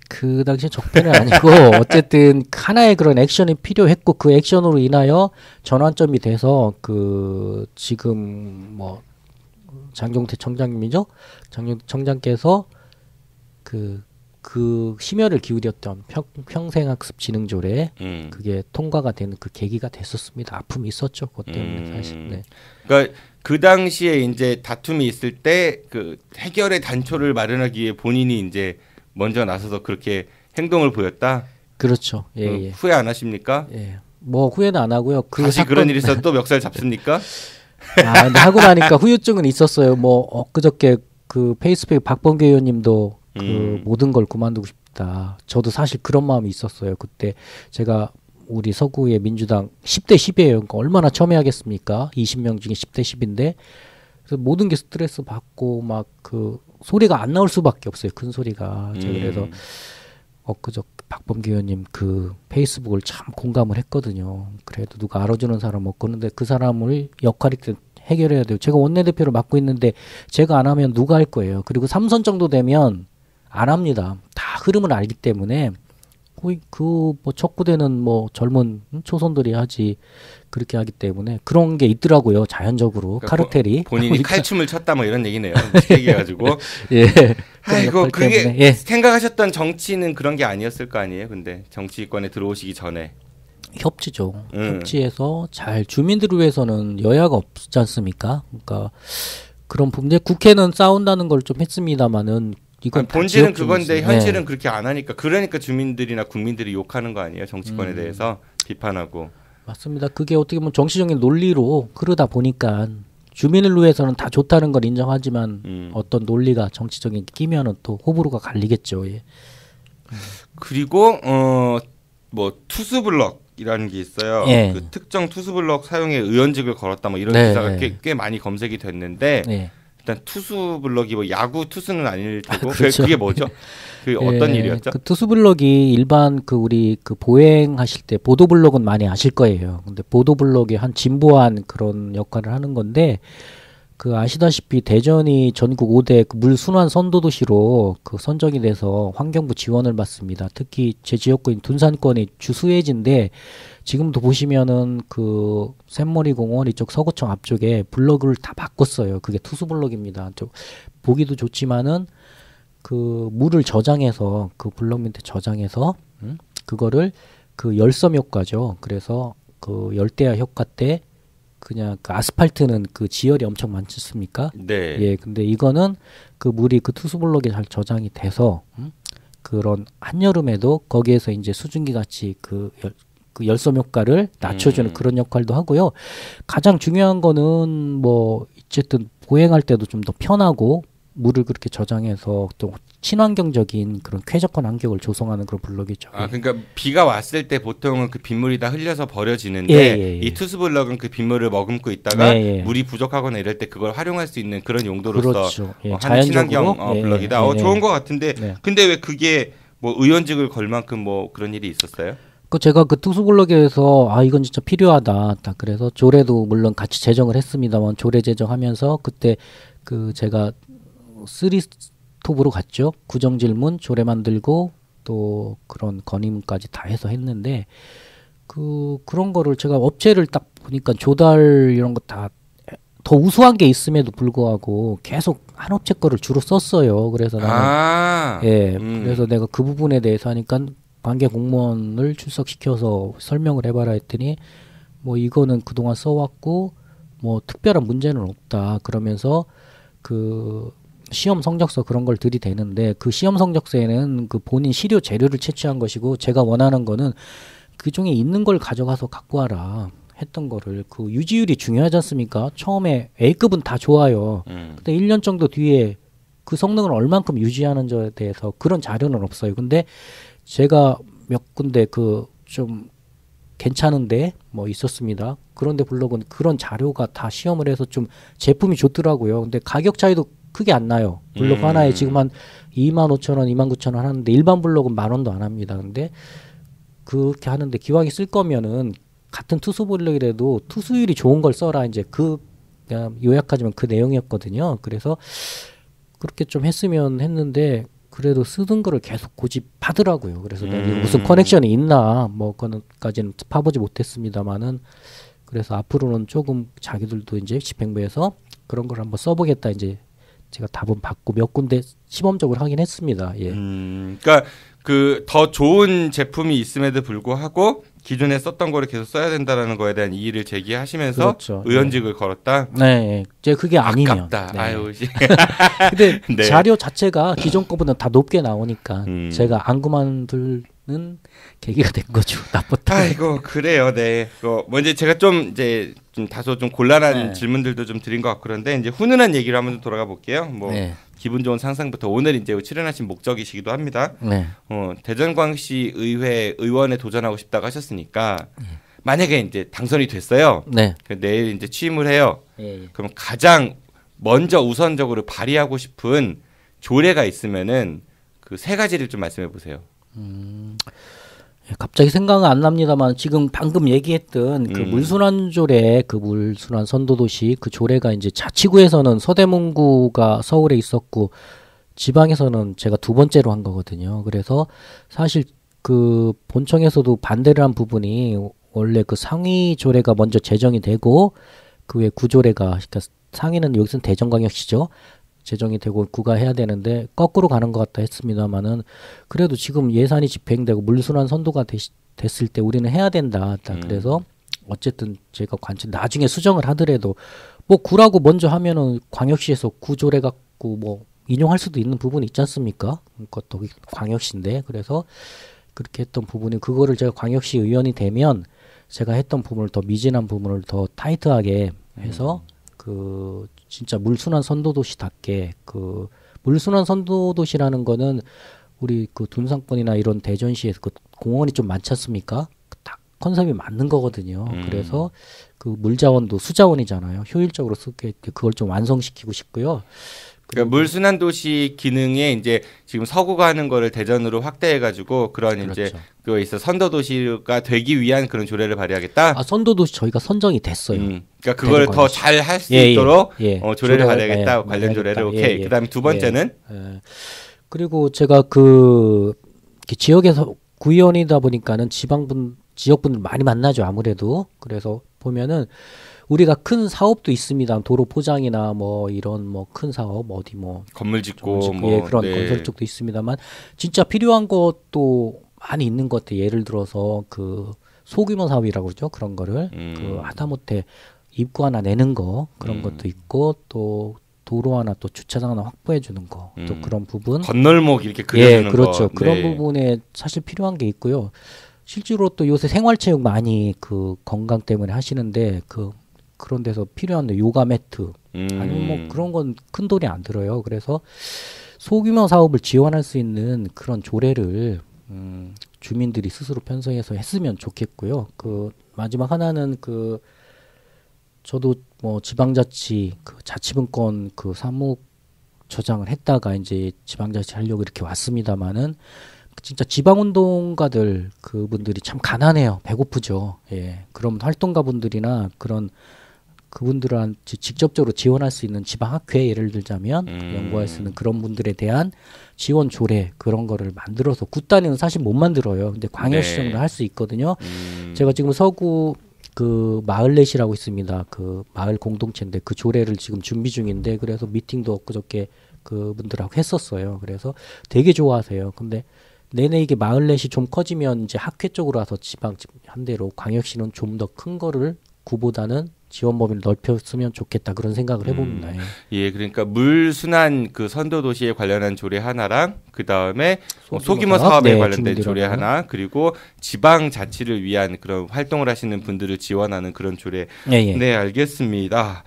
그 당시 적폐는 아니고 어쨌든 하나의 그런 액션이 필요했고 그 액션으로 인하여 전환점이 돼서 그 지금 뭐 장종태 청장님이죠. 장종태 청장께서 그 심혈을 기울였던 평생학습 진흥조례 그게 통과가 되는 그 계기가 됐었습니다. 아픔이 있었죠. 그것 때문에 사실. 네. 그러니까 그 당시에 이제 다툼이 있을 때 그 해결의 단초를 마련하기 위해 본인이 이제 먼저 나서서 그렇게 행동을 보였다. 그렇죠. 예, 예. 후회 안 하십니까? 예. 뭐 후회는 안 하고요. 그 다시 그런 일이 있어도 또 멱살 잡습니까? 아, 근데 하고 나니까 후유증은 있었어요. 뭐 엊그저께 그 페이스북에 박범계 의원님도 그 모든 걸 그만두고 싶다. 저도 사실 그런 마음이 있었어요. 그때 제가 우리 서구의 민주당 10대 10이에요. 그러니까 얼마나 첨예하겠습니까? 20명 중에 10대 10인데 그래서 모든 게 스트레스 받고 막 그 소리가 안 나올 수밖에 없어요. 큰 소리가. 제가 그래서 엊그저 박범계 의원님 그 페이스북을 참 공감을 했거든요. 그래도 누가 알아주는 사람 없고 그런데 그 사람을 역할이 해결해야 돼요. 제가 원내대표를 맡고 있는데 제가 안 하면 누가 할 거예요. 그리고 3선 정도 되면 안 합니다. 다 흐름을 알기 때문에 그 뭐 척구대는 뭐 젊은 초선들이 하지 그렇게 하기 때문에 그런 게 있더라고요. 자연적으로 그러니까 카르텔이 본인이 칼춤을 췄다 뭐 이런 얘기네요. 얘기해가지고. 예. 아이고 그게 때문에. 예. 생각하셨던 정치는 그런 게 아니었을 거 아니에요. 근데 정치권에 들어오시기 전에. 협치죠. 협치해서 잘 주민들을 위해서는 여야가 없지 않습니까? 그러니까 그런 부분에 국회는 싸운다는 걸 좀 했습니다마는 이건 본질은 그건데 네. 현실은 그렇게 안 하니까 그러니까 주민들이나 국민들이 욕하는 거 아니에요. 정치권에 대해서 비판하고. 맞습니다. 그게 어떻게 보면 정치적인 논리로 흐르다 보니까 주민을 위해서는 다 좋다는 걸 인정하지만 어떤 논리가 정치적인 끼면은 또 호불호가 갈리겠죠. 예. 그리고 뭐 투수블럭이라는 게 있어요. 예. 그 특정 투수블럭 사용에 의원직을 걸었다 뭐 이런 네, 기사가 네. 꽤 많이 검색이 됐는데 네. 일단 투수블럭이 뭐 야구 투수는 아닐 테고 그렇죠. 그게 뭐죠? 그 어떤 예, 일이었죠? 그 투수블럭이 일반 그 우리 그 보행하실 때 보도블럭은 많이 아실 거예요. 근데 보도블럭이 한 진보한 그런 역할을 하는 건데 그 아시다시피 대전이 전국 5대 그 물 순환 선도 도시로 그 선정이 돼서 환경부 지원을 받습니다. 특히 제 지역구인 둔산권이 주수해지인데 지금도 보시면은 그 샘머리 공원 이쪽 서구청 앞쪽에 블럭을 다 바꿨어요. 그게 투수 블럭입니다. 보기도 좋지만은 그 물을 저장해서 그 블럭 밑에 저장해서 그거를 그 열섬 효과죠. 그래서 그 열대야 효과 때 그냥 그 아스팔트는 그 지열이 엄청 많지 않습니까? 네. 예, 근데 이거는 그 물이 그 투수블럭에 잘 저장이 돼서 그런 한여름에도 거기에서 이제 수증기 같이 그 열섬 효과를 낮춰주는 그런 역할도 하고요. 가장 중요한 거는 뭐 어쨌든 보행할 때도 좀 더 편하고 물을 그렇게 저장해서 또 친환경적인 그런 쾌적한 환경을 조성하는 그런 블럭이죠. 아, 그러니까 비가 왔을 때 보통은 그 빗물이 다 흘려서 버려지는데 예. 이 투수블럭은 그 빗물을 머금고 있다가 예. 물이 부족하거나 이럴 때 그걸 활용할 수 있는 그런 용도로서 그렇죠. 예, 하는 친환경 자연적으로. 블럭이다. 예. 좋은 것 같은데 네. 근데 왜 그게 뭐 의원직을 걸 만큼 뭐 그런 일이 있었어요? 그 제가 그 투수블럭에서 아 이건 진짜 필요하다. 딱 그래서 조례도 물론 같이 제정을 했습니다만 조례 제정하면서 그때 그 제가 3스톱으로 갔죠. 구정질문 조례 만들고 또 그런 건의문까지 다 해서 했는데 그런 거를 제가 업체를 딱 보니까 조달 이런 거 다 더 우수한 게 있음에도 불구하고 계속 한 업체 거를 주로 썼어요. 그래서 나는 그래서 내가 그 부분에 대해서 하니까 관계 공무원을 출석시켜서 설명을 해봐라 했더니 뭐 이거는 그동안 써왔고 뭐 특별한 문제는 없다. 그러면서 그 시험 성적서 그런 걸 들이대는데 그 시험 성적서에는 그 본인 시료 재료를 채취한 것이고 제가 원하는 거는 그 중에 있는 걸 가져가서 갖고 와라 했던 거를 그 유지율이 중요하지 않습니까? 처음에 A급은 다 좋아요. 근데 1년 정도 뒤에 그 성능을 얼만큼 유지하는지에 대해서 그런 자료는 없어요. 근데 제가 몇 군데 그 좀 괜찮은데 뭐 있었습니다. 그런데 블로그는 그런 자료가 다 시험을 해서 좀 제품이 좋더라고요. 근데 가격 차이도 크게 안 나요. 블로그 하나에 지금 한 25,000원, 29,000원 하는데 일반 블로그는 10,000원도 안 합니다. 근데 그렇게 하는데 기왕에 쓸 거면은 같은 투수 블로그라도 투수율이 좋은 걸 써라. 이제 그 그냥 요약하자면 그 내용이었거든요. 그래서 그렇게 좀 했으면 했는데 그래도 쓰던 거를 계속 고집하더라고요. 그래서 내가 이게 무슨 커넥션이 있나 뭐 그거까지는 파보지 못했습니다만은 그래서 앞으로는 조금 자기들도 이제 집행부에서 그런 걸 한번 써보겠다 이제 제가 답은 받고 몇 군데 시범적으로 하긴 했습니다. 예. 그러니까 그 더 좋은 제품이 있음에도 불구하고 기존에 썼던 거를 계속 써야 된다라는 거에 대한 이의를 제기하시면서 그렇죠. 의원직을 걸었다. 네, 이제 그게 아니면. 아깝다. 네. 아유. 근데 네. 자료 자체가 기존 거보다 다 높게 나오니까 제가 안 그만두는 계기가 된 거죠. 나쁘다. 아이고 그래요. 네. 뭐 이제 제가 좀 다소 좀 곤란한 네. 질문들도 좀 드린 것 같고 그런데 이제 훈훈한 얘기를 한번 돌아가 볼게요. 뭐 네. 기분 좋은 상상부터 오늘 이제 출연하신 목적이시기도 합니다. 네. 대전광역시 의회 의원에 도전하고 싶다고 하셨으니까 만약에 이제 당선이 됐어요. 네. 내일 이제 취임을 해요. 예. 그럼 가장 먼저 우선적으로 발휘하고 싶은 조례가 있으면은 그 세 가지를 좀 말씀해 보세요. 갑자기 생각은 안 납니다만 지금 방금 얘기했던 그 물순환 조례, 그 물순환 선도도시 그 조례가 이제 자치구에서는 서대문구가 서울에 있었고 지방에서는 제가 두 번째로 한 거거든요. 그래서 사실 그 본청에서도 반대를 한 부분이 원래 그 상위 조례가 먼저 제정이 되고 그 외 구조례가 그러니까 상위는 여기서는 대전광역시죠. 제정이 되고 구가 해야 되는데 거꾸로 가는 것 같다 했습니다만은 그래도 지금 예산이 집행되고 물순환 선도가 됐을 때 우리는 해야 된다. 그래서 어쨌든 제가 나중에 수정을 하더라도 뭐 구라고 먼저 하면은 광역시에서 구조례 갖고 뭐 인용할 수도 있는 부분이 있지 않습니까? 그것도 광역시인데 그래서 그렇게 했던 부분이 그거를 제가 광역시 의원이 되면 제가 했던 부분을 더 미진한 부분을 더 타이트하게 해서 그 진짜 물순환 선도도시답게 그 물순환 선도도시라는 거는 우리 그 둔상권이나 이런 대전시에서 그 공원이 좀 많지 않습니까? 딱 컨셉이 맞는 거거든요. 그래서 그 물자원도 수자원이잖아요. 효율적으로 쓰게 그걸 좀 완성시키고 싶고요. 그러니까 물순환 도시 기능에 이제 지금 서구가 하는 거를 대전으로 확대해가지고 그런 그렇죠. 이제 그거 있어 선도 도시가 되기 위한 그런 조례를 발의하겠다. 아 선도도시 저희가 선정이 됐어요. 그러니까 그걸 더 잘 할 수 있도록 조례를 발의하겠다. 관련 발의하겠다. 조례를 오케이. 그다음에 두 번째는 그리고 제가 그 지역에서 구의원이다 보니까는 지역분들 많이 만나죠 아무래도. 그래서 보면은 우리가 큰 사업도 있습니다. 도로 포장이나 뭐 이런 뭐 큰 사업 어디 뭐 건물 짓고 뭐 그런 건설 쪽도 있습니다만 진짜 필요한 것도 많이 있는 것 같아요. 예를 들어서 그 소규모 사업이라고 그러죠. 그런 거를 그 하다못해 입구 하나 내는 거 그런 것도 있고 또 도로 하나 또 주차장 하나 확보해 주는 거 또 그런 부분 건널목 이렇게 그려주는 그렇죠. 거. 그런 부분에 사실 필요한 게 있고요. 실제로 또 요새 생활체육 많이 그 건강 때문에 하시는데 그런 데서 필요한 요가 매트 아니면 뭐 그런 건 큰 돈이 안 들어요. 그래서 소규모 사업을 지원할 수 있는 그런 조례를 주민들이 스스로 편성해서 했으면 좋겠고요. 그 마지막 하나는 그 저도 뭐 지방자치 그 자치분권 그 사무처장을 했다가 이제 지방자치 하려고 이렇게 왔습니다마는 진짜 지방운동가들 그분들이 참 가난해요. 배고프죠. 예. 그럼 활동가분들이나 그런 그분들한테 직접적으로 지원할 수 있는 지방학회 예를 들자면 연구할 수 있는 그런 분들에 대한 지원 조례 그런 거를 만들어서 구 단위는 사실 못 만들어요. 근데 광역시 정도 할 수 있거든요. 제가 지금 서구 그 마을넷이라고 있습니다. 그 마을 공동체인데 그 조례를 지금 준비 중인데 그래서 미팅도 엊그저께 그분들하고 했었어요. 그래서 되게 좋아하세요. 근데 내내 이게 마을넷이 좀 커지면 이제 학회 쪽으로 와서 지방 한 대로 광역시는 좀 더 큰 거를 구보다는 지원 범위를 넓혔으면 좋겠다 그런 생각을 해봅니다. 예, 그러니까 물 순환 그 선도 도시에 관련한 조례 하나랑 그 다음에 소규모 사업에 관련된 조례 하나, 그리고 지방 자치를 위한 그런 활동을 하시는 분들을 지원하는 그런 조례. 네, 알겠습니다.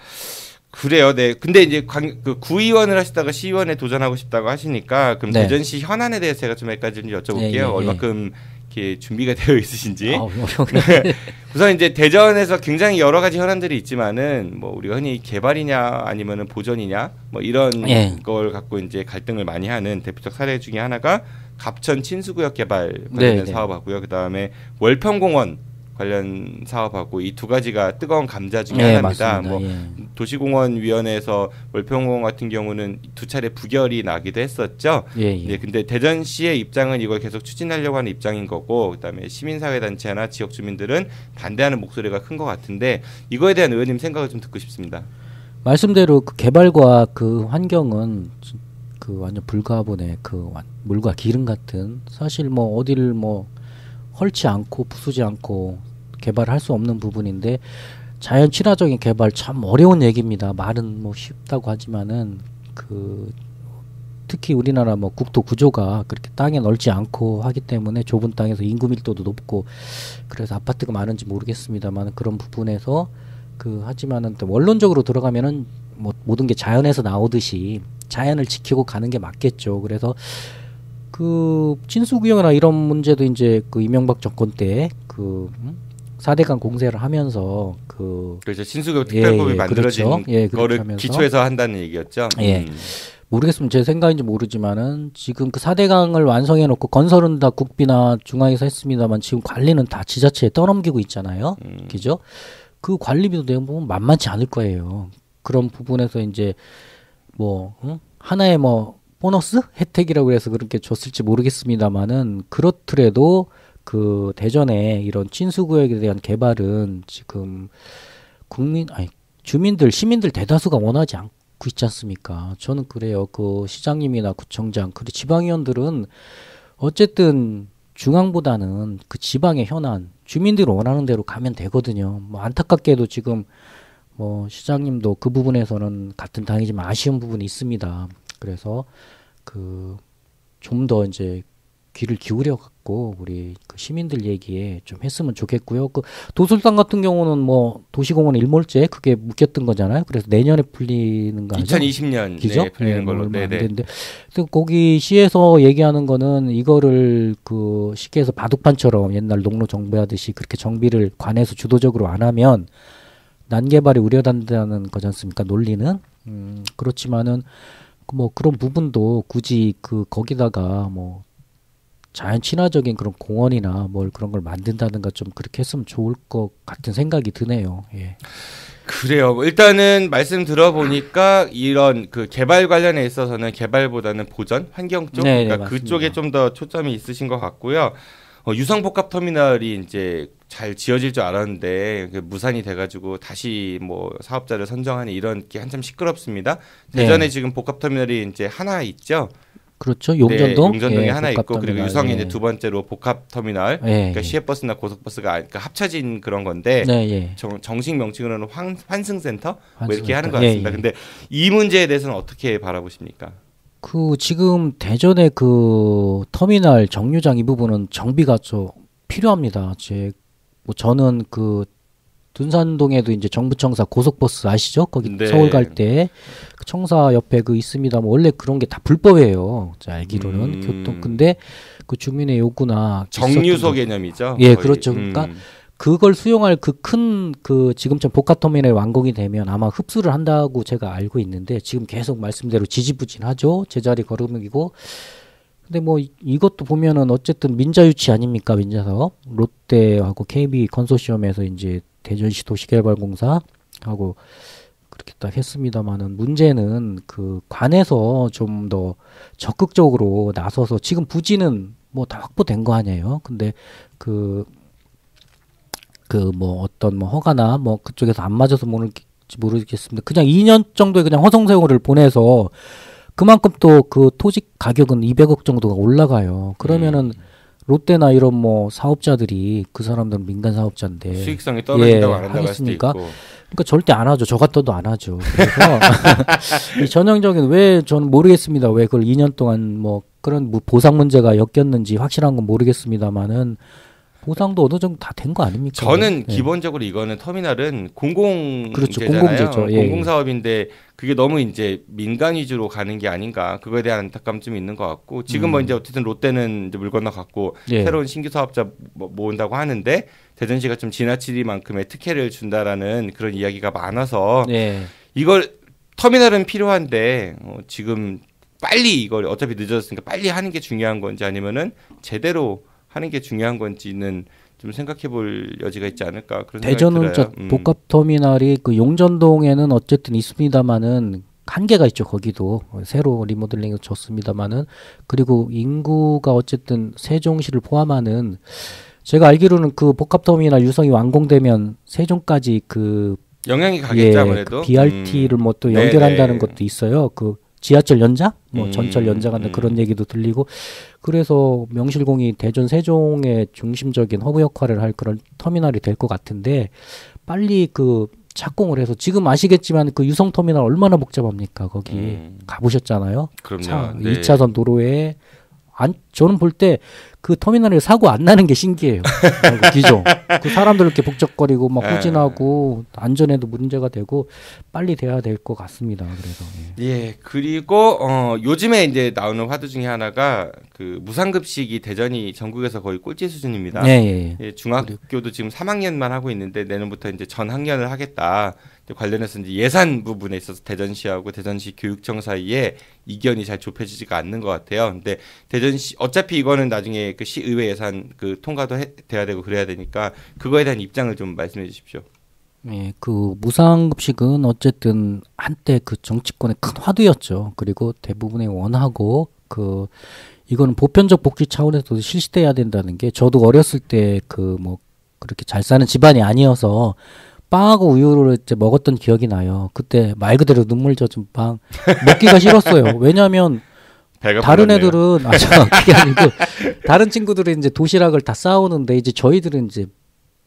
그래요. 네. 근데 이제 그 구의원을 하시다가 시의원에 도전하고 싶다고 하시니까 그럼 대전시 현안에 대해서 제가 좀 몇 가지 좀 여쭤볼게요. 얼마큼 이렇게 준비가 되어 있으신지. 우선 이제 대전에서 굉장히 여러 가지 현안들이 있지만은 뭐 우리가 흔히 개발이냐 아니면은 보전이냐 뭐 이런 걸 갖고 이제 갈등을 많이 하는 대표적 사례 중에 하나가 갑천 친수구역 개발 관련된 사업하고요. 그 다음에 월평공원 관련 사업하고 이 두 가지가 뜨거운 감자 중에 하나입니다. 뭐 도시공원위원회에서 월평공원 같은 경우는 2차례 부결이 나기도 했었죠. 네, 근데 대전시의 입장은 이걸 계속 추진하려고 하는 입장인 거고, 그다음에 시민사회단체나 지역 주민들은 반대하는 목소리가 큰 것 같은데 이거에 대한 의원님 생각을 좀 듣고 싶습니다. 말씀대로 그 개발과 그 환경은 그 완전 불가분의 그 물과 기름 같은, 사실 뭐 어디를 뭐 헐지 않고 부수지 않고 개발할 수 없는 부분인데, 자연 친화적인 개발 참 어려운 얘기입니다. 말은 뭐 쉽다고 하지만은 그 특히 우리나라 뭐 국토 구조가 그렇게 땅에 넓지 않고 하기 때문에 좁은 땅에서 인구 밀도도 높고 그래서 아파트가 많은지 모르겠습니다만 그런 부분에서 그 하지만은 또 원론적으로 들어가면은 뭐 모든 게 자연에서 나오듯이 자연을 지키고 가는 게 맞겠죠. 그래서 그 친수구역이나 이런 문제도 이제 그 이명박 정권 때 그 4대강 공세를 하면서 그 그렇죠. 친수구역 특별법이 만들어진 거를 기초해서 한다는 얘기였죠. 모르겠으면 제 생각인지 모르지만은 지금 그 4대강을 완성해 놓고 건설은 다 국비나 중앙에서 했습니다만 지금 관리는 다 지자체에 떠넘기고 있잖아요. 그죠? 그 관리비도 내가 보면 만만치 않을 거예요. 그런 부분에서 이제 뭐 하나의 뭐 보너스 혜택이라고 해서 그렇게 줬을지 모르겠습니다만은 그렇더라도 그 대전에 이런 친수구역에 대한 개발은 지금 주민들 시민들 대다수가 원하지 않고 있지 않습니까? 저는 그래요. 그 시장님이나 구청장 그리고 지방의원들은 어쨌든 중앙보다는 그 지방의 현안 주민들이 원하는 대로 가면 되거든요. 뭐 안타깝게도 지금 뭐 시장님도 그 부분에서는 같은 당이지만 아쉬운 부분이 있습니다. 그래서 그 좀 더 이제 귀를 기울여 갖고 우리 그 시민들 얘기에 좀 했으면 좋겠고요. 그 도솔산 같은 경우는 뭐 도시공원 일몰제 그게 묶였던 거잖아요. 그래서 내년에 풀리는 거 아니죠? 2020년 네, 풀리는 걸로. 네네. 근데 거기 시에서 얘기하는 거는 이거를 그 쉽게 해서 바둑판처럼 옛날 농로 정비하듯이 그렇게 정비를 관에서 주도적으로 안 하면 난개발이 우려된다는 거지 않습니까? 논리는. 그렇지만은 뭐 그런 부분도 굳이 그 거기다가 뭐 자연 친화적인 그런 공원이나 뭘 그런 걸 만든다든가 좀 그렇게 했으면 좋을 것 같은 생각이 드네요. 예. 그래요. 일단은 말씀 들어보니까 이런 그 개발 관련에 있어서는 개발보다는 보전, 환경 쪽, 그러니까 그쪽에 좀 더 초점이 있으신 것 같고요. 유성복합터미널이 이제 잘 지어질 줄 알았는데 무산이 돼가지고 다시 뭐 사업자를 선정하는 이런 게 한참 시끄럽습니다. 대전에 지금 복합터미널이 이제 하나 있죠. 그렇죠. 용전동. 용전동에 하나 있고 그리고 유성이 이제 두 번째로 복합터미널. 그러니까 시외버스나 고속버스가 그러니까 합쳐진 그런 건데 정식 명칭으로는 환승센터 뭐 이렇게 하는 것 같습니다. 근데 이 문제에 대해서는 어떻게 바라보십니까? 그 지금 대전의 그 터미널 정류장 이 부분은 정비가 좀 필요합니다. 뭐 저는 그 둔산동에도 이제 정부청사 고속버스 아시죠? 거기 서울 갈 때 그 청사 옆에 그 있습니다만 원래 그런 게 다 불법이에요. 알기로는 교통. 근데 그 주민의 요구나 정류소 개념이죠. 예, 그렇죠. 그러니까 그걸 수용할 그 큰 그 지금처럼 복합터미널이 완공이 되면 아마 흡수를 한다고 제가 알고 있는데 지금 계속 말씀대로 지지부진하죠. 제자리 걸음이고. 근데 뭐 이것도 보면은 어쨌든 민자유치 아닙니까? 민자사업. 롯데하고 KB 컨소시엄에서 이제 대전시 도시개발공사하고 그렇게 딱 했습니다만은 문제는 그 관에서 좀 더 적극적으로 나서서 지금 부지는 뭐 다 확보된 거 아니에요. 근데 그 뭐 어떤 뭐 허가나 뭐 그쪽에서 안 맞아서 모르겠습니다. 그냥 2년 정도의 그냥 허송세월을 보내서 그만큼 또 그 토지 가격은 200억 정도가 올라가요. 그러면은 롯데나 이런 뭐 사업자들이 그 사람들은 민간 사업자인데 수익성이 떨어진다고 안 한다고 할 수도 있고 그러니까 절대 안 하죠. 저 같아도 안 하죠. 그래서 이 전형적인 왜 저는 모르겠습니다. 왜 그걸 2년 동안 뭐 그런 뭐 보상 문제가 엮였는지 확실한 건 모르겠습니다만은 보상도 어느 정도 다 된 거 아닙니까? 저는 예. 기본적으로 이거는 터미널은 공공재잖아요. 그렇죠. 공공재죠. 예. 공공사업인데 그게 너무 이제 민간 위주로 가는 게 아닌가. 그거에 대한 안타까움이 좀 있는 것 같고 지금 뭐 이제 어쨌든 롯데는 이제 물 건너갔고 예. 새로운 신규 사업자 모은다고 하는데 대전시가 좀 지나치리만큼의 특혜를 준다라는 그런 이야기가 많아서 예. 이걸 터미널은 필요한데 지금 빨리 이걸 어차피 늦어졌으니까 빨리 하는 게 중요한 건지 아니면은 제대로 하는 게 중요한 건지는 좀 생각해볼 여지가 있지 않을까 그런 생각이 대전은 들어요. 복합터미널이 그 용전동에는 어쨌든 있습니다만은 한계가 있죠. 거기도 새로 리모델링을 줬습니다만은 그리고 인구가 어쨌든 세종시를 포함하는 제가 알기로는 그 복합터미널 유성이 완공되면 세종까지 그 영향이 가겠죠 아무래도. 그 BRT를 뭐 또 연결한다는 것도 있어요. 그 지하철 연장, 뭐 전철 연장한다 그런 얘기도 들리고 그래서 명실공히 대전 세종의 중심적인 허브 역할을 할 그런 터미널이 될 것 같은데 빨리 그 착공을 해서 지금 아시겠지만 그 유성 터미널 얼마나 복잡합니까? 거기 가보셨잖아요. 그럼요. 네. 2차선 도로에 저는 볼 때 그 터미널에 사고 안 나는 게 신기해요. 기존 그 사람들 이렇게 북적거리고 막 후진하고 안전에도 문제가 되고 빨리 돼야 될 것 같습니다. 그래서 예 그리고 요즘에 이제 나오는 화두 중에 하나가 그 무상급식이 대전이 전국에서 거의 꼴찌 수준입니다. 예. 중학교도 지금 3학년만 하고 있는데 내년부터 이제 전 학년을 하겠다. 관련해서 이제 예산 부분에 있어서 대전시하고 대전시 교육청 사이에 이견이 잘 좁혀지지가 않는 것 같아요. 근데 대전시 어차피 이거는 나중에 그 시의회 예산 그 통과도 돼야 되고 그래야 되니까 그거에 대한 입장을 좀 말씀해 주십시오. 예, 그 무상급식은 어쨌든 한때 그 정치권의 큰 화두였죠. 그리고 대부분의 원하고 그 이거는 보편적 복지 차원에서도 실시돼야 된다는 게 저도 어렸을 때 그 뭐 그렇게 잘 사는 집안이 아니어서 빵하고 우유를 이제 먹었던 기억이 나요. 그때 말 그대로 눈물 젖은 빵 먹기가 싫었어요. 왜냐하면 다른 애들은 그게 아니고 다른 친구들은 이제 도시락을 다 싸오는데 이제 저희들은 이제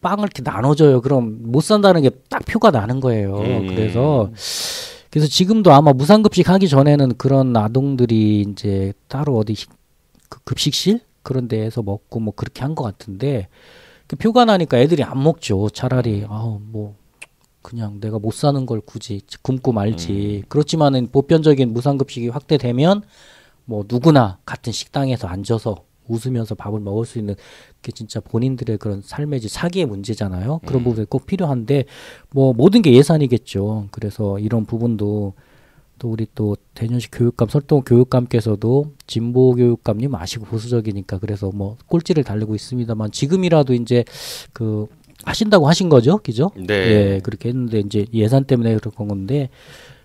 빵을 이렇게 나눠줘요. 그럼 못 산다는 게 딱 표가 나는 거예요. 그래서 지금도 아마 무상급식 하기 전에는 그런 아동들이 이제 따로 어디 그 급식실 그런 데에서 먹고 뭐 그렇게 한 것 같은데 그 표가 나니까 애들이 안 먹죠. 차라리 뭐 그냥 내가 못 사는 걸 굳이 굶고 말지. 그렇지만은 보편적인 무상급식이 확대되면 뭐 누구나 같은 식당에서 앉아서 웃으면서 밥을 먹을 수 있는 게 진짜 본인들의 그런 삶의 사기의 문제잖아요. 그런 부분이 꼭 필요한데 뭐 모든 게 예산이겠죠. 그래서 이런 부분도 또 우리 또 대전시 교육감 설동 교육감께서도 진보 교육감님 아시고 보수적이니까 그래서 뭐 꼴찌를 달리고 있습니다만 지금이라도 이제 그 하신다고 하신 거죠, 그죠? 네. 예, 그렇게 했는데 이제 예산 때문에 그런 건데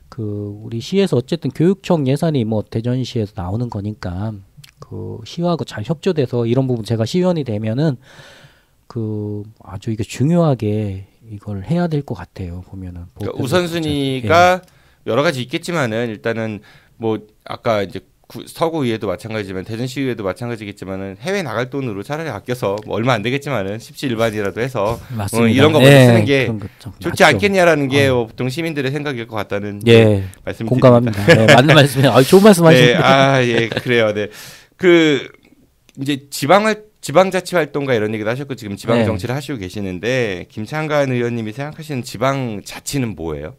그 우리 시에서 어쨌든 교육청 예산이 뭐 대전시에서 나오는 거니까 그 시하고 잘 협조돼서 이런 부분 제가 시의원이 되면은 그 아주 이게 중요하게 이걸 해야 될 것 같아요. 보면은 그러니까 우선순위가 여러 가지 있겠지만은 일단은 뭐 아까 이제 서구의회도 마찬가지지만 대전시의회도 마찬가지겠지만은 해외 나갈 돈으로 차라리 아껴서 뭐 얼마 안 되겠지만은 십시일반이라도 해서 이런 거 먼저 쓰는 게 좋지 맞죠. 않겠냐라는 게 보통 시민들의 생각일 것 같다는 말씀 공감합니다. 네, 맞는 말씀이에요. 좋은 말씀하시네요. 예, 그래요. 네, 그 이제 지방자치 활동가 이런 얘기도 하셨고 지금 지방 정치를 하시고 계시는데 김창관 의원님이 생각하시는 지방자치는 뭐예요?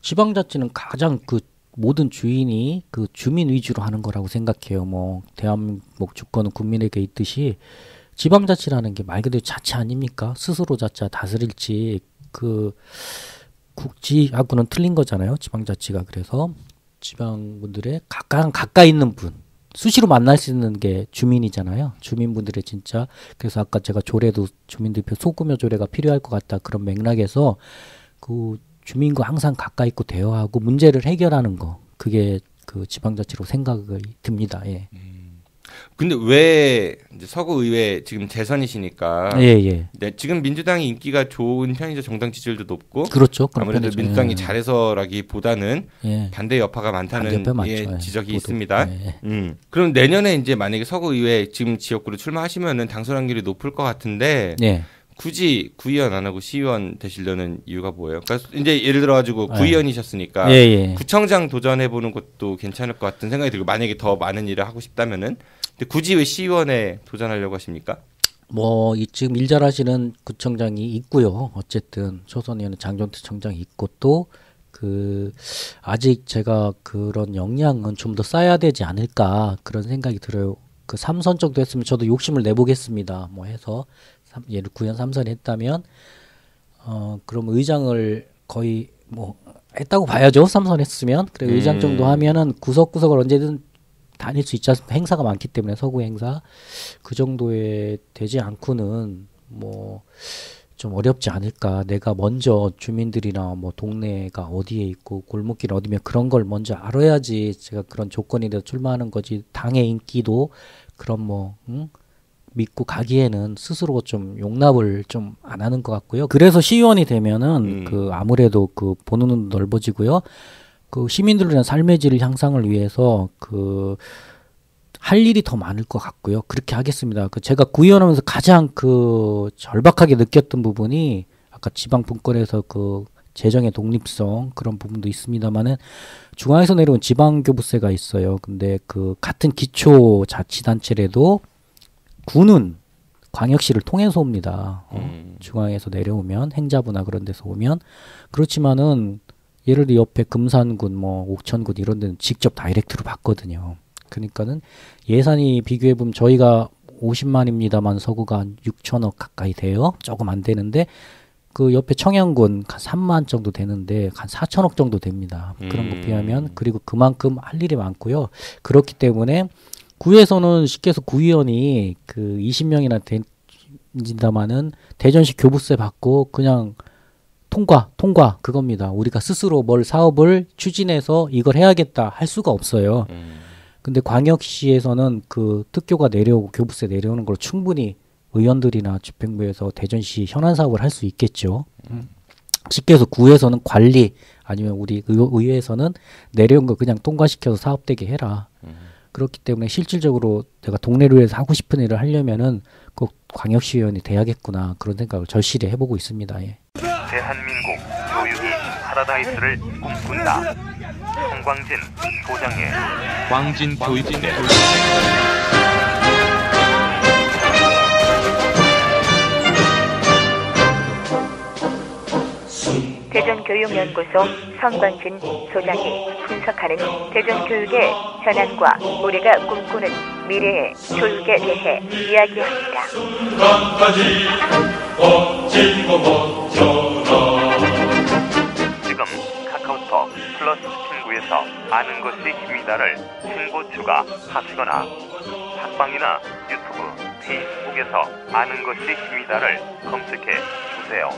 지방자치는 가장 그 모든 주인이 그 주민 위주로 하는 거라고 생각해요. 뭐 대한민국 주권은 국민에게 있듯이 지방자치라는 게 말 그대로 자치 아닙니까? 스스로 자치 다스릴지 그 국지하고는 틀린 거잖아요. 지방자치가. 그래서 지방분들의 가까이 있는 분 수시로 만날 수 있는 게 주민이잖아요. 주민분들의 진짜 그래서 아까 제가 조례도 주민대표 소규모 조례가 필요할 것 같다 그런 맥락에서 그 주민과 항상 가까이 있고 대화하고 문제를 해결하는 거 그게 그 지방자치로 생각이 듭니다. 예. 근데 왜 이제 서구의회 지금 재선이시니까 네, 지금 민주당이 인기가 좋은 편이죠. 정당 지지율도 높고 그렇죠. 아무래도 편이죠. 민주당이 잘해서라기보다는 반대 여파가 많다는 지적이 있습니다. 그럼 내년에 이제 만약에 서구의회 지금 지역구로 출마하시면은 당선 확률이 높을 것 같은데 굳이 구의원 안 하고 시의원 되시려는 이유가 뭐예요? 그러니까 이제 예를 들어가지고 네. 구의원이셨으니까 예. 구청장 도전해보는 것도 괜찮을 것 같은 생각이 들고 만약에 더 많은 일을 하고 싶다면은 근데 굳이 왜 시의원에 도전하려고 하십니까? 뭐 지금 일 잘하시는 구청장이 있고요. 어쨌든 초선의원은 장종태 청장이 있고 또 아직 제가 그런 역량은 좀 더 쌓아야 되지 않을까 그런 생각이 들어요. 그 3선 정도 했으면 저도 욕심을 내보겠습니다. 뭐 해서 예를 구현 3선이 했다면 그럼 의장을 거의 뭐 했다고 봐야죠. 3선 했으면. 그래 의장 정도 하면은 구석구석을 언제든 다닐 수 있지 않습니까? 행사가 많기 때문에 서구 행사 그 정도에 되지 않고는 뭐 좀 어렵지 않을까. 내가 먼저 주민들이나 뭐 동네가 어디에 있고 골목길 어디면 그런 걸 먼저 알아야지 제가 그런 조건이 돼서 출마하는 거지. 당의 인기도 그런 믿고 가기에는 스스로 좀 용납을 좀 안 하는 것 같고요. 그래서 시의원이 되면은 아무래도 보는 눈도 넓어지고요. 시민들을 위한 삶의 질 향상을 위해서 할 일이 더 많을 것 같고요. 그렇게 하겠습니다. 제가 구의원하면서 가장 절박하게 느꼈던 부분이 아까 지방 분권에서 재정의 독립성 그런 부분도 있습니다만은 중앙에서 내려온 지방교부세가 있어요. 근데 같은 기초자치단체라도 구는 광역시를 통해서 옵니다. 중앙에서 내려오면 행자부나 그런 데서 오면 그렇지만은 예를 들어 옆에 금산군, 옥천군 이런 데는 직접 다이렉트로 받거든요. 그러니까는 예산이 비교해 보면 저희가 50만입니다만 서구가 한 6천억 가까이 돼요. 조금 안 되는데 옆에 청양군 한 3만 정도 되는데 한 4천억 정도 됩니다. 그런 거 비하면 그리고 그만큼 할 일이 많고요. 그렇기 때문에 구에서는 쉽게 해서 구의원이 20명이나 된다마는 대전시 교부세 받고 그냥 통과 그겁니다. 우리가 스스로 사업을 추진해서 이걸 해야겠다 할 수가 없어요. 근데 광역시에서는 특교가 내려오고 교부세 내려오는 걸 충분히 의원들이나 집행부에서 대전시 현안 사업을 할 수 있겠죠. 쉽게 해서 구에서는 관리 아니면 우리 의회에서는 내려온 거 그냥 통과시켜서 사업되게 해라. 그렇기 때문에 실질적으로 내가 동네를 위해서 하고 싶은 일을 하려면은 꼭 광역시의원이 돼야겠구나 그런 생각을 절실히 해보고 있습니다. 예. 대한민국 교육이 파라다이스를 꿈꾼다. 송광진 소장의 광진 교육대 대전교육연구소 성광진 소장이 분석하는 대전교육의 현안과 우리가 꿈꾸는 미래의 교육에 대해 이야기합니다. 지금 카카오톡 플러스 친구에서 아는 것이 힘이다를 친구 추가하시거나 팟빵이나 유튜브, 페이스북에서 아는 것이 힘이다를 검색해 주세요.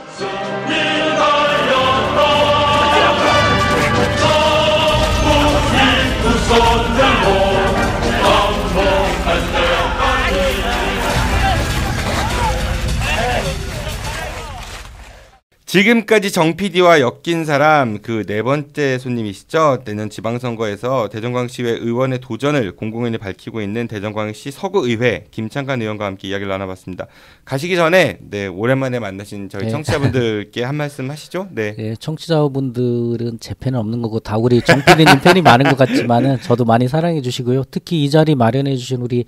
지금까지 정 PD와 엮인 사람 네 번째 손님이시죠. 내년 지방선거에서 대전광역시의회 의원의 도전을 공공연히 밝히고 있는 대전광역시 서구의회 김창관 의원과 함께 이야기를 나눠봤습니다. 가시기 전에 오랜만에 만나신 저희 청취자분들께 한 말씀 하시죠. 네, 청취자분들은 제 팬은 없는 거고 다 우리 정 PD님 팬이 많은 것 같지만은 저도 많이 사랑해 주시고요. 특히 이 자리 마련해 주신 우리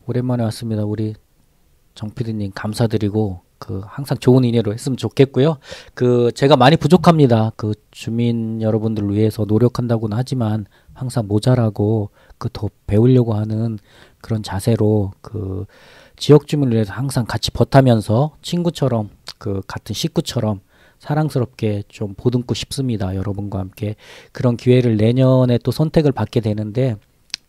오랜만에 왔습니다. 우리 정 PD님 감사드리고 항상 좋은 인연으로 했으면 좋겠고요. 제가 많이 부족합니다. 주민 여러분들을 위해서 노력한다고는 하지만 항상 모자라고 더 배우려고 하는 그런 자세로 지역 주민을 위해서 항상 같이 버타면서 친구처럼 같은 식구처럼 사랑스럽게 좀 보듬고 싶습니다. 여러분과 함께 그런 기회를 내년에 또 선택을 받게 되는데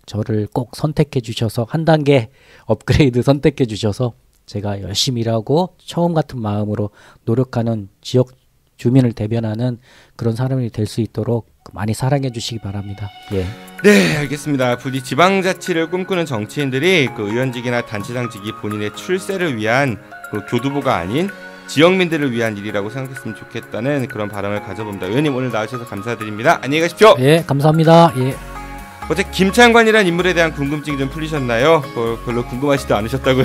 저를 꼭 선택해 주셔서 한 단계 업그레이드 선택해 주셔서 제가 열심히 일하고 처음 같은 마음으로 노력하는 지역 주민을 대변하는 그런 사람이 될 수 있도록 많이 사랑해 주시기 바랍니다. 예. 네, 알겠습니다. 부디 지방자치를 꿈꾸는 정치인들이 의원직이나 단체장직이 본인의 출세를 위한 교두보가 아닌 지역민들을 위한 일이라고 생각했으면 좋겠다는 그런 바람을 가져봅니다. 의원님 오늘 나와주셔서 감사드립니다. 안녕히 가십시오. 예, 감사합니다. 예. 어제 김창관이라는 인물에 대한 궁금증이 좀 풀리셨나요? 별로 궁금하지도 않으셨다고요?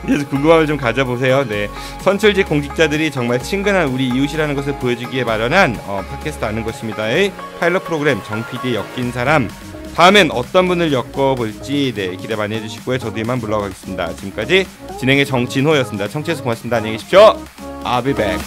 이제 궁금함을 좀 가져보세요. 네, 선출직 공직자들이 정말 친근한 우리 이웃이라는 것을 보여주기에 마련한 팟캐스트 아는 것입니다의 파일럿 프로그램 정PD의 엮인 사람. 다음엔 어떤 분을 엮어볼지 기대 많이 해주시고요. 저도 이만 물러가겠습니다. 지금까지 진행의 정진호였습니다. 청취해서 고맙습니다. 안녕히 계십시오. I'll be back.